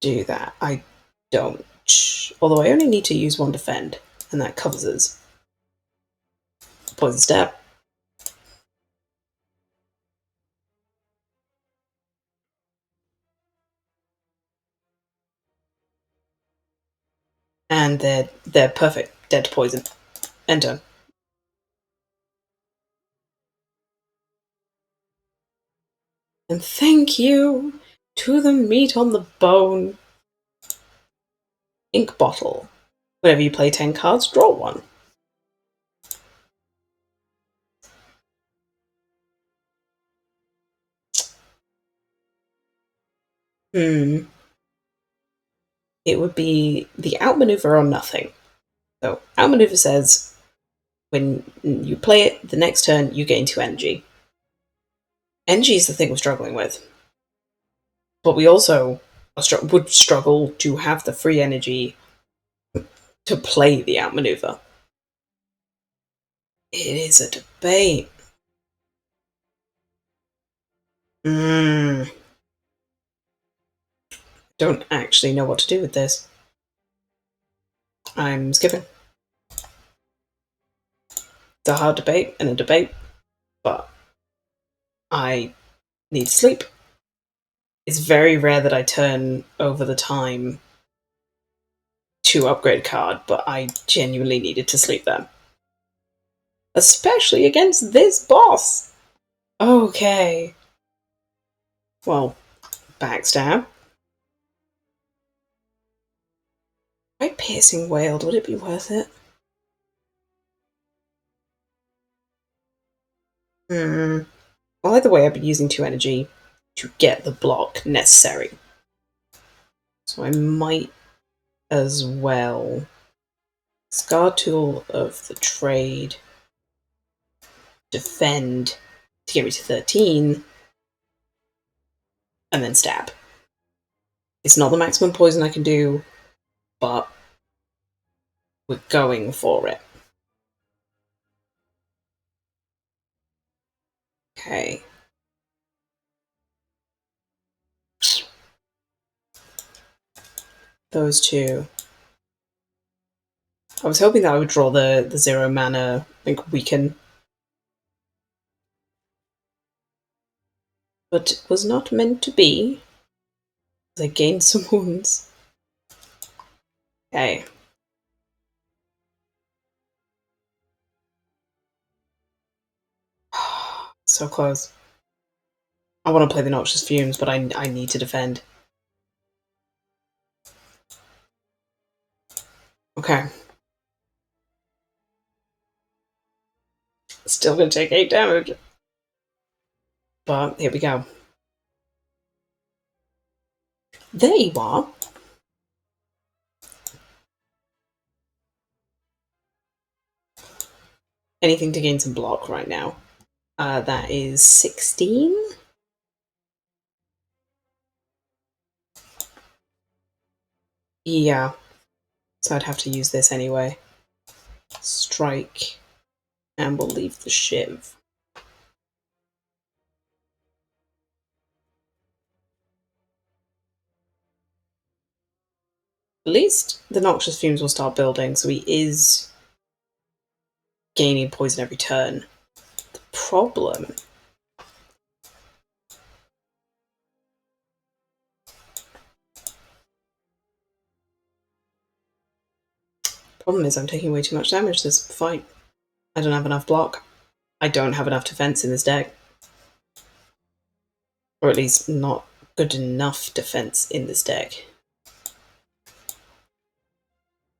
A: do that? I don't. Although I only need to use one defend, and that covers us. Poison stab. And they're perfect. Dead to poison. Enter. And thank you to the meat on the bone. Ink bottle. Whenever you play 10 cards, draw one. It would be the outmaneuver or nothing. So, outmaneuver says when you play it, the next turn you gain 2 energy. Energy is the thing we're struggling with. But we also would struggle to have the free energy to play the outmaneuver. It is a debate. Don't actually know what to do with this. I'm skipping. It's a hard debate and a debate, but I need sleep. It's very rare that I turn over the time to upgrade a card, but I genuinely needed to sleep then. Especially against this boss! Okay. Well, backstab. My piercing wailed, would it be worth it? Well, either way, I've been using 2 energy to get the block necessary. So I might as well. Scar Tool of the Trade. Defend to get me to 13. And then stab. It's not the maximum poison I can do, but we're going for it. Okay. Those two. I was hoping that I would draw the 0 mana, weaken. But it was not meant to be. I gained some wounds. Okay. So close. I want to play the Noxious Fumes, but I need to defend. Okay. Still gonna take 8 damage. But here we go. There you are. Anything to gain some block right now. That is 16. Yeah. So I'd have to use this anyway. Strike. And we'll leave the shiv. At least the Noxious Fumes will start building, so he is gaining poison every turn. The problem Problem is, I'm taking way too much damage this fight. I don't have enough block. I don't have enough defense in this deck. Or at least not good enough defense in this deck.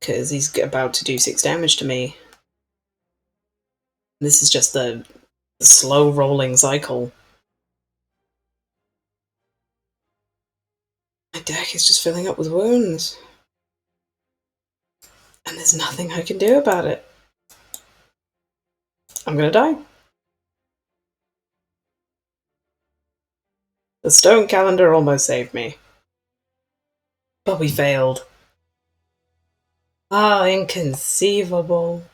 A: Because he's about to do 6 damage to me. This is just the slow rolling cycle. My deck is just filling up with wounds. And there's nothing I can do about it. I'm gonna die. The stone calendar almost saved me. But we failed. Ah, inconceivable.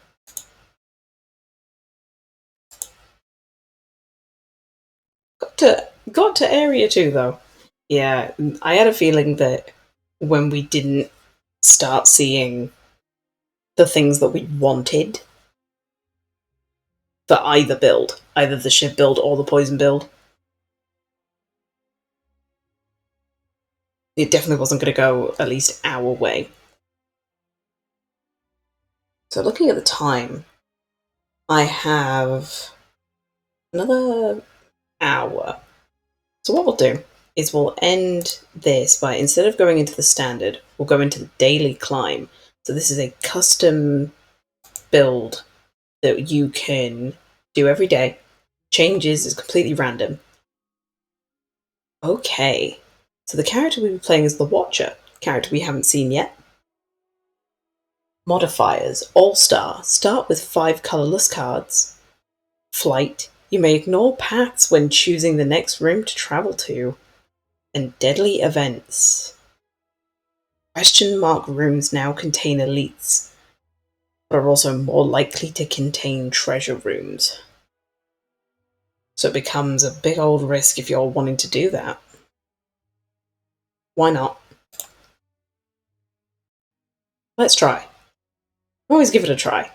A: Got to area 2 though. Yeah, I had a feeling that when we didn't start seeing the things that we wanted for either build, either the ship build or the poison build, it definitely wasn't going to go at least our way. So looking at the time, I have another hour. So what we'll do is we'll end this by, instead of going into the standard, we'll go into the daily climb. So this is a custom build that you can do every day. Changes is completely random. Okay, so the character we'll be playing is the Watcher, character we haven't seen yet. Modifiers, All-Star, start with 5 colourless cards. Flight, you may ignore paths when choosing the next room to travel to. And deadly events. Question mark rooms now contain elites, but are also more likely to contain treasure rooms. So it becomes a big old risk if you're wanting to do that. Why not? Let's try. Always give it a try.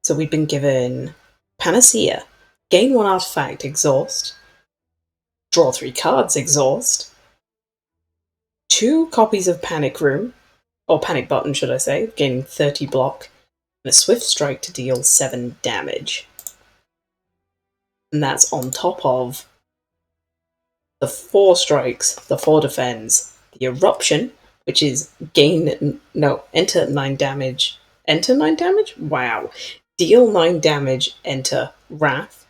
A: So we've been given Panacea, gain 1 artifact, exhaust, draw 3 cards, exhaust, 2 copies of Panic Room, or Panic Button should I say, gaining 30 block, and a Swift Strike to deal 7 damage. And that's on top of the 4 strikes, the 4 defends, the Eruption, which is enter 9 damage. Enter 9 damage? Wow. Deal 9 damage, enter Wrath,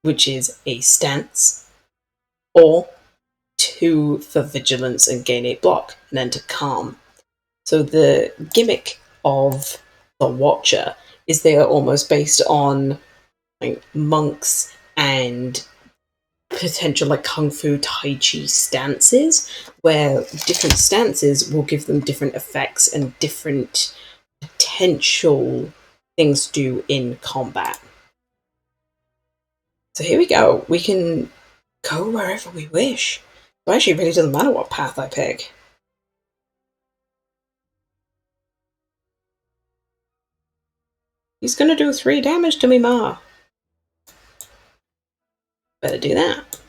A: which is a stance, or 2 for Vigilance and gain 8 block, and enter Calm. So the gimmick of the Watcher is they are almost based on like monks and potential like kung fu tai chi stances, where different stances will give them different effects and different potential things to do in combat. So here we go. We can go wherever we wish. It actually really doesn't matter what path I pick. He's gonna do 3 damage to me, Ma. Better do that.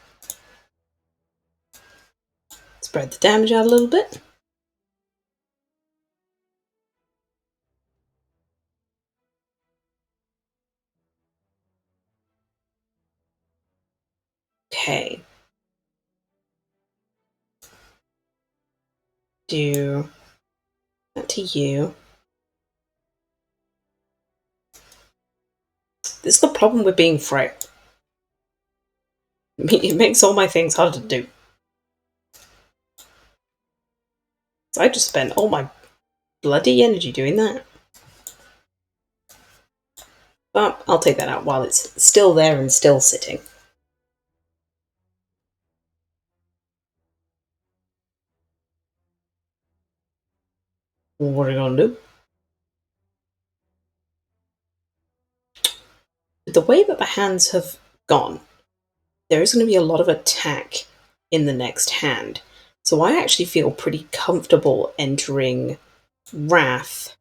A: Spread the damage out a little bit. Okay. Do that to you. This is the problem with being frail. It makes all my things harder to do. So I just spent all my bloody energy doing that. But I'll take that out while it's still there and still sitting. What are you gonna do? The way that the hands have gone, there is going to be a lot of attack in the next hand. So I actually feel pretty comfortable entering Wrath,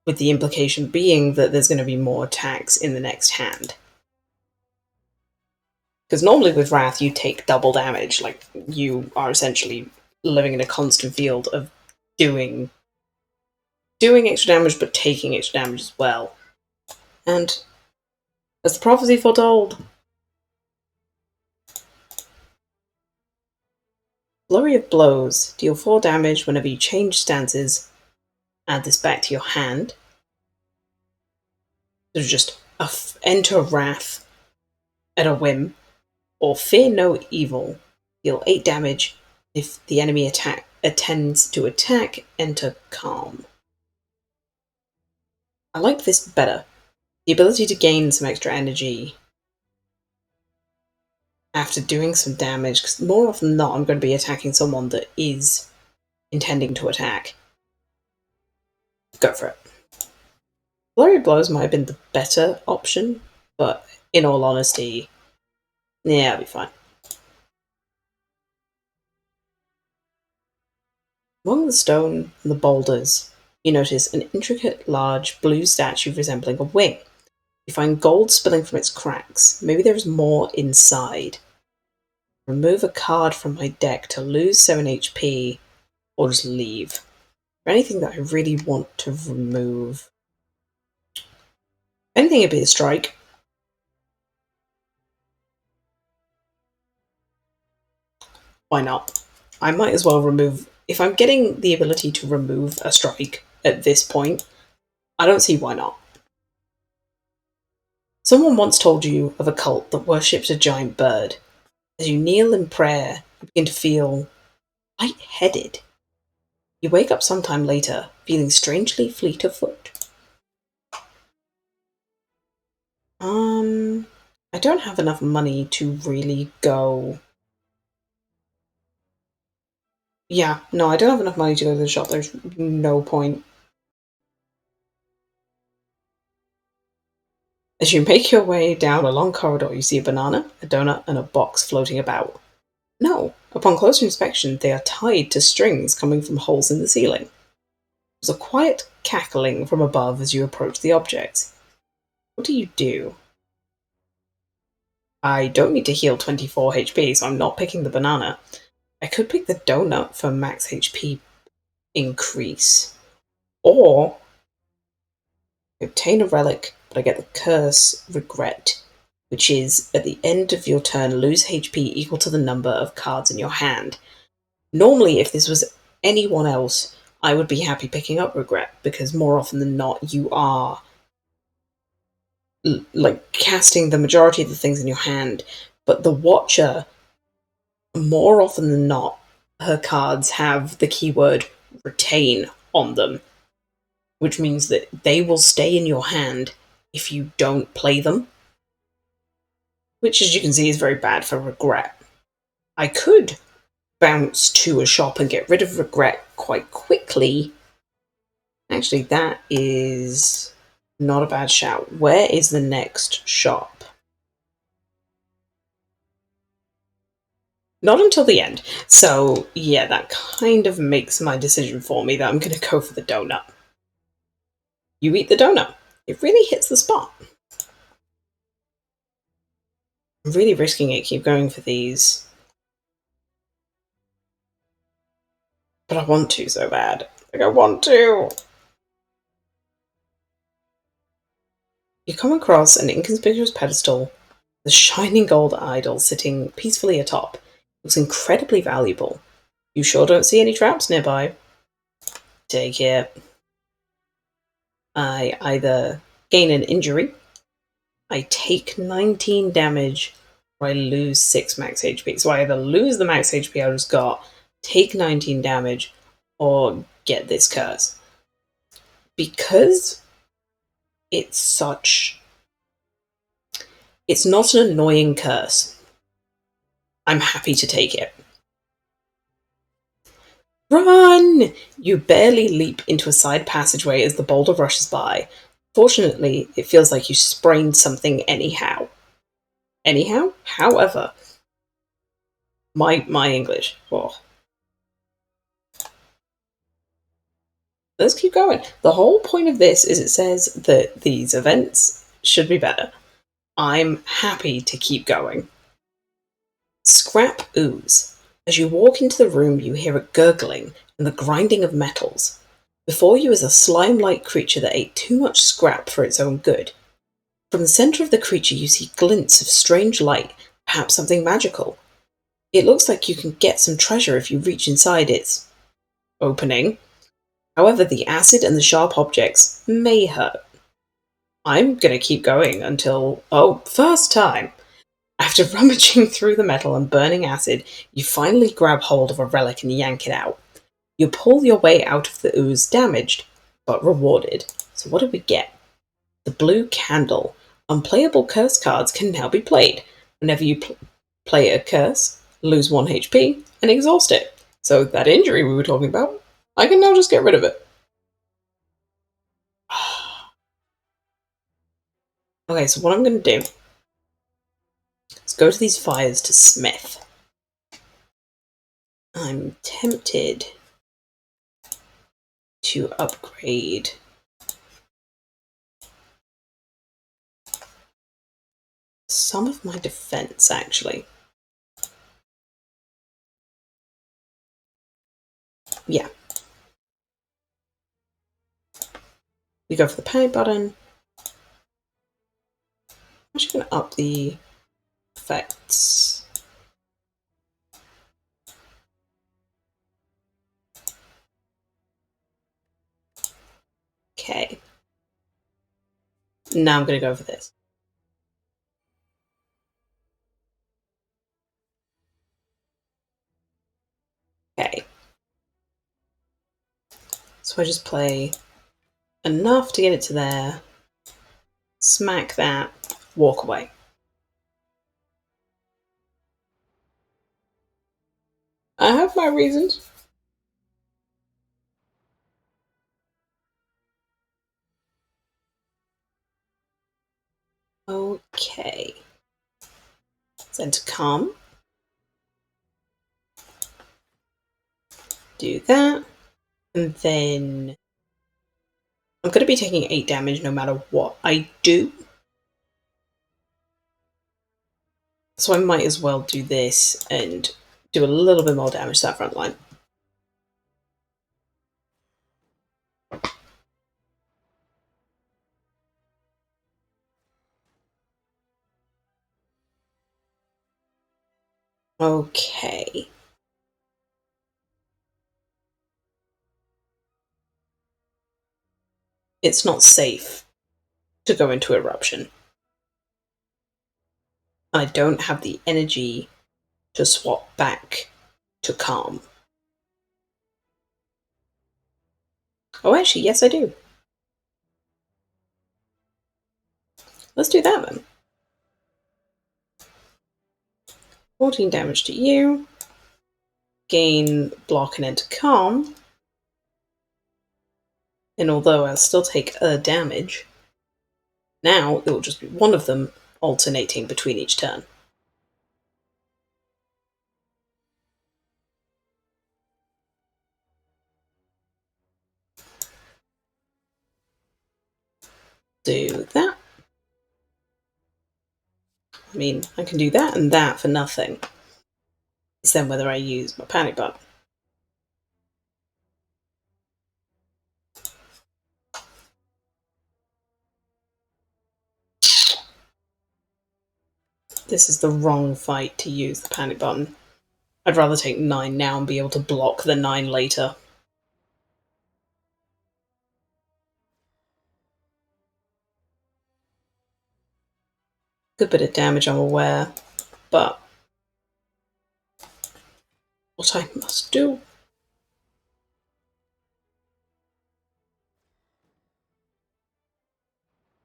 A: with the implication being that there's going to be more attacks in the next hand. Because normally with Wrath you take double damage, like you are essentially living in a constant field of doing extra damage, but taking extra damage as well. And as the prophecy foretold, Flurry of Blows. Deal 4 damage whenever you change stances. Add this back to your hand. There's just enter Wrath at a whim, or Fear No Evil. Deal 8 damage. If the enemy attempts to attack, enter Calm. I like this better. The ability to gain some extra energy after doing some damage, because more often than not I'm going to be attacking someone that is intending to attack. Go for it. Flurry of Blows might have been the better option, but in all honesty, yeah, I'll be fine. Among the stone and the boulders, you notice an intricate, large, blue statue resembling a wing. You find gold spilling from its cracks. Maybe there is more inside. Remove a card from my deck to lose 7 HP, or just leave. Anything that I really want to remove. Anything would be a strike. Why not? I might as well remove... If I'm getting the ability to remove a strike at this point, I don't see why not. Someone once told you of a cult that worships a giant bird. As you kneel in prayer, you begin to feel light-headed. You wake up sometime later, feeling strangely fleet of foot. I don't have enough money to really go... Yeah, no, I don't have enough money to go to the shop. There's no point. As you make your way down a long corridor, you see a banana, a donut, and a box floating about. No, upon closer inspection, they are tied to strings coming from holes in the ceiling. There's a quiet cackling from above as you approach the objects. What do? I don't need to heal 24 HP, so I'm not picking the banana. I could pick the donut for max HP increase. Or obtain a relic, but I get the curse Regret, which is, at the end of your turn, lose HP equal to the number of cards in your hand. Normally, if this was anyone else, I would be happy picking up Regret, because more often than not, you are casting the majority of the things in your hand. But the Watcher, more often than not, her cards have the keyword retain on them, which means that they will stay in your hand if you don't play them, which, as you can see, is very bad for Regret. I could bounce to a shop and get rid of Regret quite quickly. Actually, that is not a bad shout. Where is the next shop? Not until the end. So, yeah, that kind of makes my decision for me that I'm going to go for the donut. You eat the donut. It really hits the spot. I'm really risking it, keep going for these. But I want to so bad. I want to. You come across an inconspicuous pedestal, the shining gold idol sitting peacefully atop. It looks incredibly valuable. You sure don't see any traps nearby? Take it. I either gain an injury, I take 19 damage, or I lose 6 max HP. So I either lose the max HP I just got, take 19 damage, or get this curse. Because it's not an annoying curse, I'm happy to take it. Run! You barely leap into a side passageway as the boulder rushes by. Fortunately, it feels like you sprained something anyhow. However, my English. Oh. Let's keep going. The whole point of this is it says that these events should be better. I'm happy to keep going. Scrap ooze. As you walk into the room, you hear a gurgling and the grinding of metals. Before you is a slime-like creature that ate too much scrap for its own good. From the center of the creature you see glints of strange light, perhaps something magical. It looks like you can get some treasure if you reach inside its opening. However, the acid and the sharp objects may hurt. I'm gonna keep going until... oh, first time! After rummaging through the metal and burning acid, you finally grab hold of a relic and yank it out. You pull your way out of the ooze damaged, but rewarded. So what did we get? The blue candle. Unplayable curse cards can now be played. Whenever you play a curse, lose 1 HP, and exhaust it. So that injury we were talking about, I can now just get rid of it. Okay, so what I'm going to do is go to these fires to smith. I'm tempted to upgrade some of my defense, actually. Yeah. We go for the panic button. I'm actually going to up the effects. Okay. Now I'm going to go for this. Okay. So I just play enough to get it to there, smack that, walk away. I have my reasons. Okay. Then to calm. Do that. And then I'm going to be taking 8 damage no matter what I do. So I might as well do this and do a little bit more damage to that front line. Okay. It's not safe to go into eruption. I don't have the energy to swap back to calm. Oh, actually, yes, I do. Let's do that then. 14 damage to you. Gain block and enter calm. And although I'll still take damage, now it will just be one of them alternating between each turn. Do that. I mean, I can do that and that for nothing. It's then whether I use my panic button. This is the wrong fight to use the panic button. I'd rather take 9 now and be able to block the 9 later. Good bit of damage, I'm aware, but what I must do.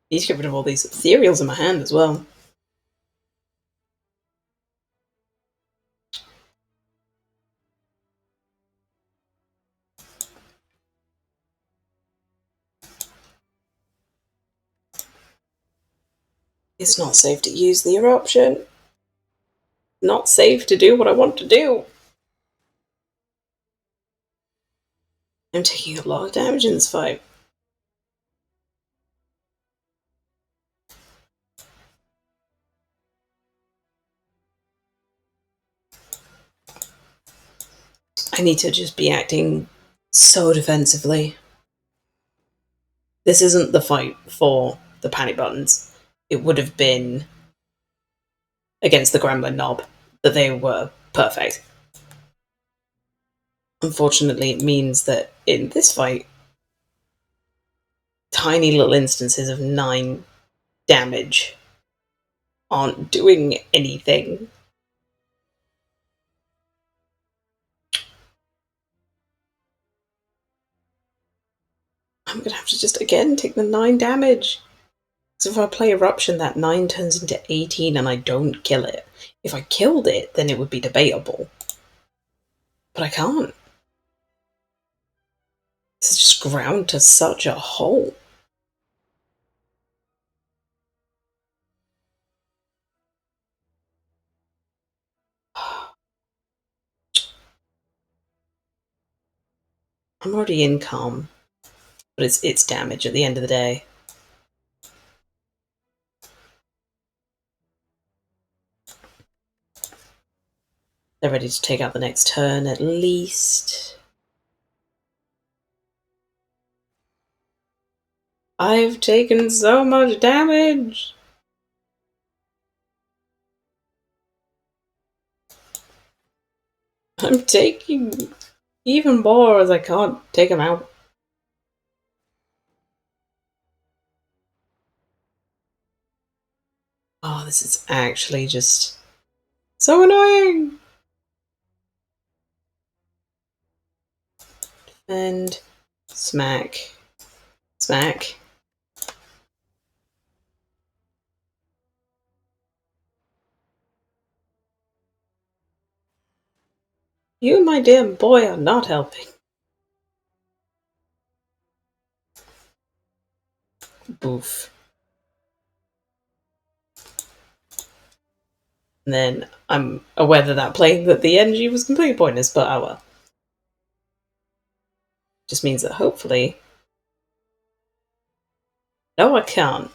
A: Need to get rid of all these ethereals in my hand as well. It's not safe to use the eruption. Not safe to do what I want to do. I'm taking a lot of damage in this fight. I need to just be acting so defensively. This isn't the fight for the panic buttons. It would have been against the Gremlin Knob that they were perfect. Unfortunately, it means that in this fight, tiny little instances of 9 damage aren't doing anything. I'm going to have to just, again, take the 9 damage. So if I play Eruption, that 9 turns into 18 and I don't kill it. If I killed it, then it would be debatable. But I can't. This is just ground to such a halt. I'm already in calm, but it's damage at the end of the day. They're ready to take out the next turn at least. I've taken so much damage! I'm taking even more as I can't take them out. Oh, this is actually just so annoying! And smack. Smack. You, my dear boy, are not helping. Boof. And then I'm aware that playing that the energy was completely pointless, but oh well. Just means that hopefully... No, I can't.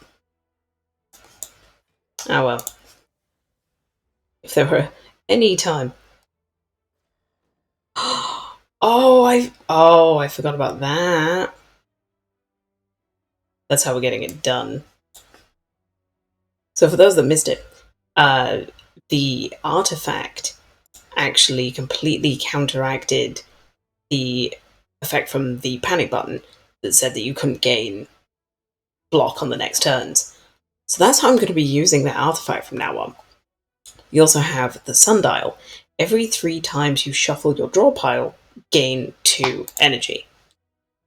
A: Oh well. If there were any time... Oh, I forgot about that. That's how we're getting it done. So for those that missed it, the artifact actually completely counteracted the effect from the panic button that said that you couldn't gain block on the next turns. So that's how I'm going to be using that artifact from now on. You also have the sundial. Every 3 times you shuffle your draw pile, gain 2 energy.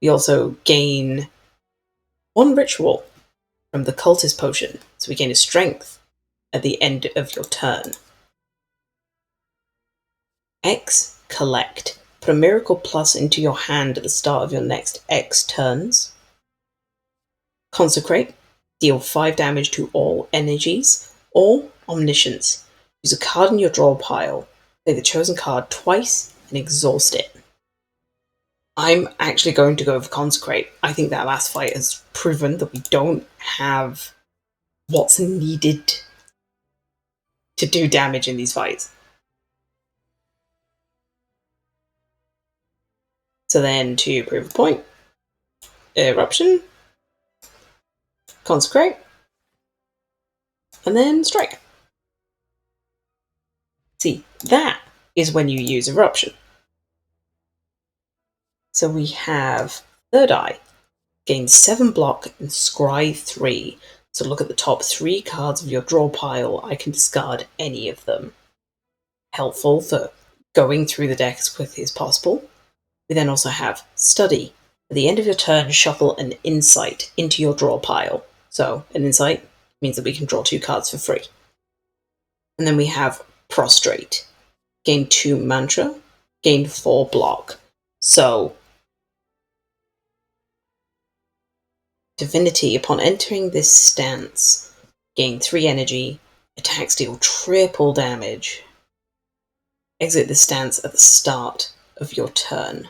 A: You also gain 1 ritual from the cultist potion, so we gain a strength at the end of your turn. X, collect. Put a miracle plus into your hand at the start of your next X turns. Consecrate. Deal 5 damage to all energies. Or omniscience. Use a card in your draw pile. Play the chosen card twice and exhaust it. I'm actually going to go for Consecrate. I think that last fight has proven that we don't have what's needed to do damage in these fights. So then to prove a point, Eruption, Consecrate, and then Strike. See, that is when you use Eruption. So we have Third Eye, gain 7 block and scry 3. So look at the top 3 cards of your draw pile. I can discard any of them. Helpful for going through the deck as quickly as possible. We then also have Study. At the end of your turn, shuffle an Insight into your draw pile. So an Insight means that we can draw 2 cards for free. And then we have Prostrate. Gain 2 mantra, gain 4 block. So Divinity, upon entering this stance, gain 3 energy, attacks deal triple damage. Exit the stance at the start of your turn.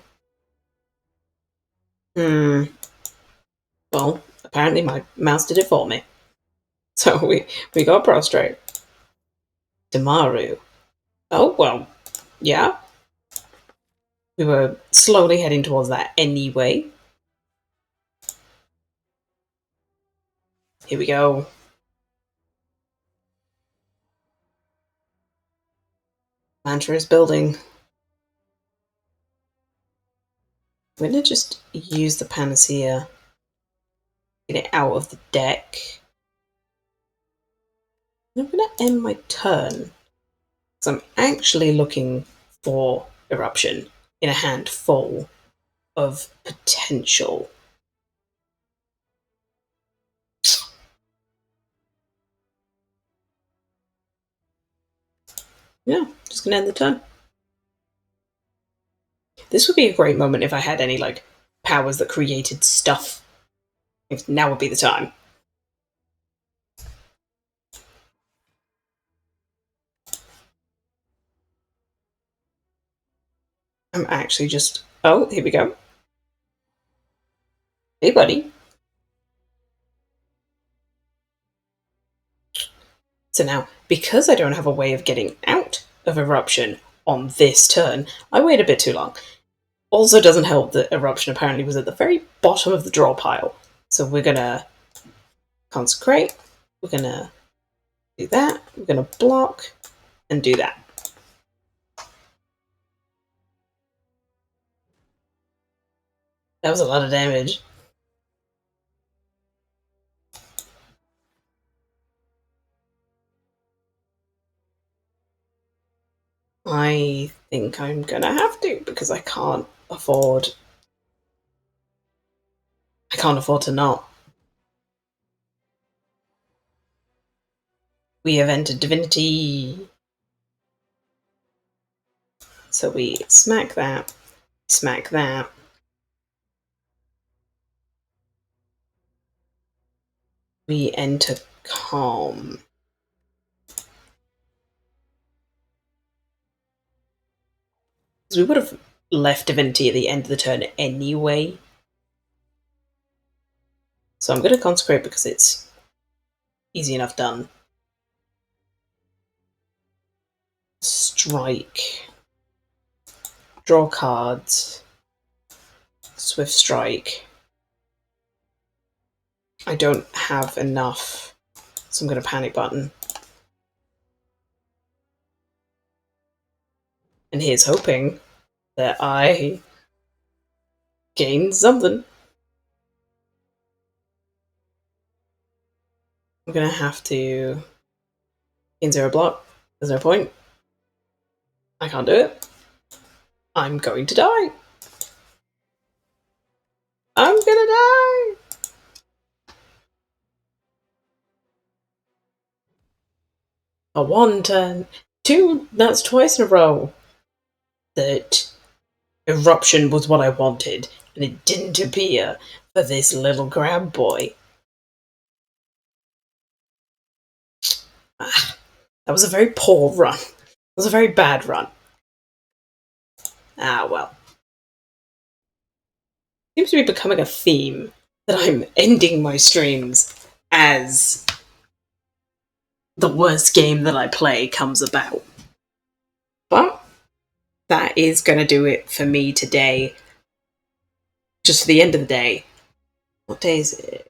A: Well, apparently my mouse did it for me. So we got Prostrate. Damaru. Oh, well, yeah. We were slowly heading towards that anyway. Here we go. Mantra is building. I'm going to just use the Panacea, get it out of the deck. I'm going to end my turn, because I'm actually looking for Eruption in a hand full of potential. Yeah, just going to end the turn. This would be a great moment if I had any, like, powers that created stuff. Now would be the time. I'm actually just... Oh, here we go. Hey, buddy. So now, because I don't have a way of getting out of Eruption on this turn, I wait a bit too long. Also doesn't help that Eruption apparently was at the very bottom of the draw pile. So we're going to consecrate, we're going to do that, we're going to block, and do that. That was a lot of damage. I think I'm going to have to, because I can't afford to not. We have entered Divinity. So we smack that, smack that. We enter Calm. We would have left Divinity at the end of the turn anyway. So I'm going to consecrate because it's easy enough done. Strike. Draw cards. Swift strike. I don't have enough, so I'm going to panic button. And here's hoping that I gain something. I'm going to have to gain 0 block. There's no point. I can't do it. I'm going to die. I'm gonna die. A 1 turn. 2, that's twice in a row that Eruption was what I wanted, and it didn't appear for this little crab boy. That was a very poor run. It was a very bad run. Ah, well. Seems to be becoming a theme that I'm ending my streams as the worst game that I play comes about. But that is going to do it for me today. Just for the end of the day. What day is it?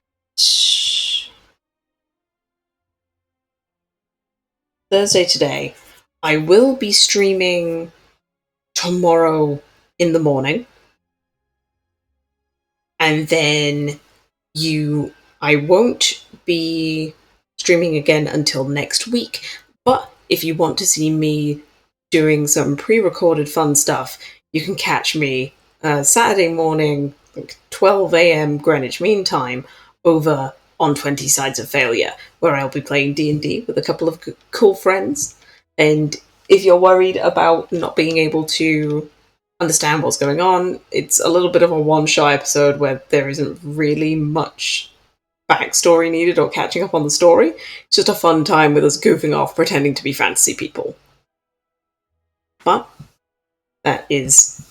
A: Thursday today. I will be streaming tomorrow in the morning. And then I won't be streaming again until next week. But if you want to see me doing some pre-recorded fun stuff, you can catch me Saturday morning, like 12 a.m. Greenwich Mean Time, over on 20 Sides of Failure, where I'll be playing D&D with a couple of cool friends. And if you're worried about not being able to understand what's going on, it's a little bit of a one-shot episode where there isn't really much backstory needed or catching up on the story. It's just a fun time with us goofing off, pretending to be fantasy people. But that is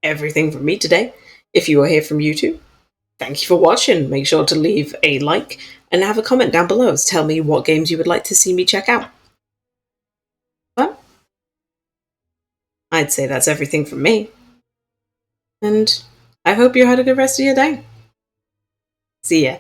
A: everything from me today. If you are here from YouTube, thank you for watching. Make sure to leave a like and have a comment down below to tell me what games you would like to see me check out. But I'd say that's everything from me. And I hope you had a good rest of your day. See ya.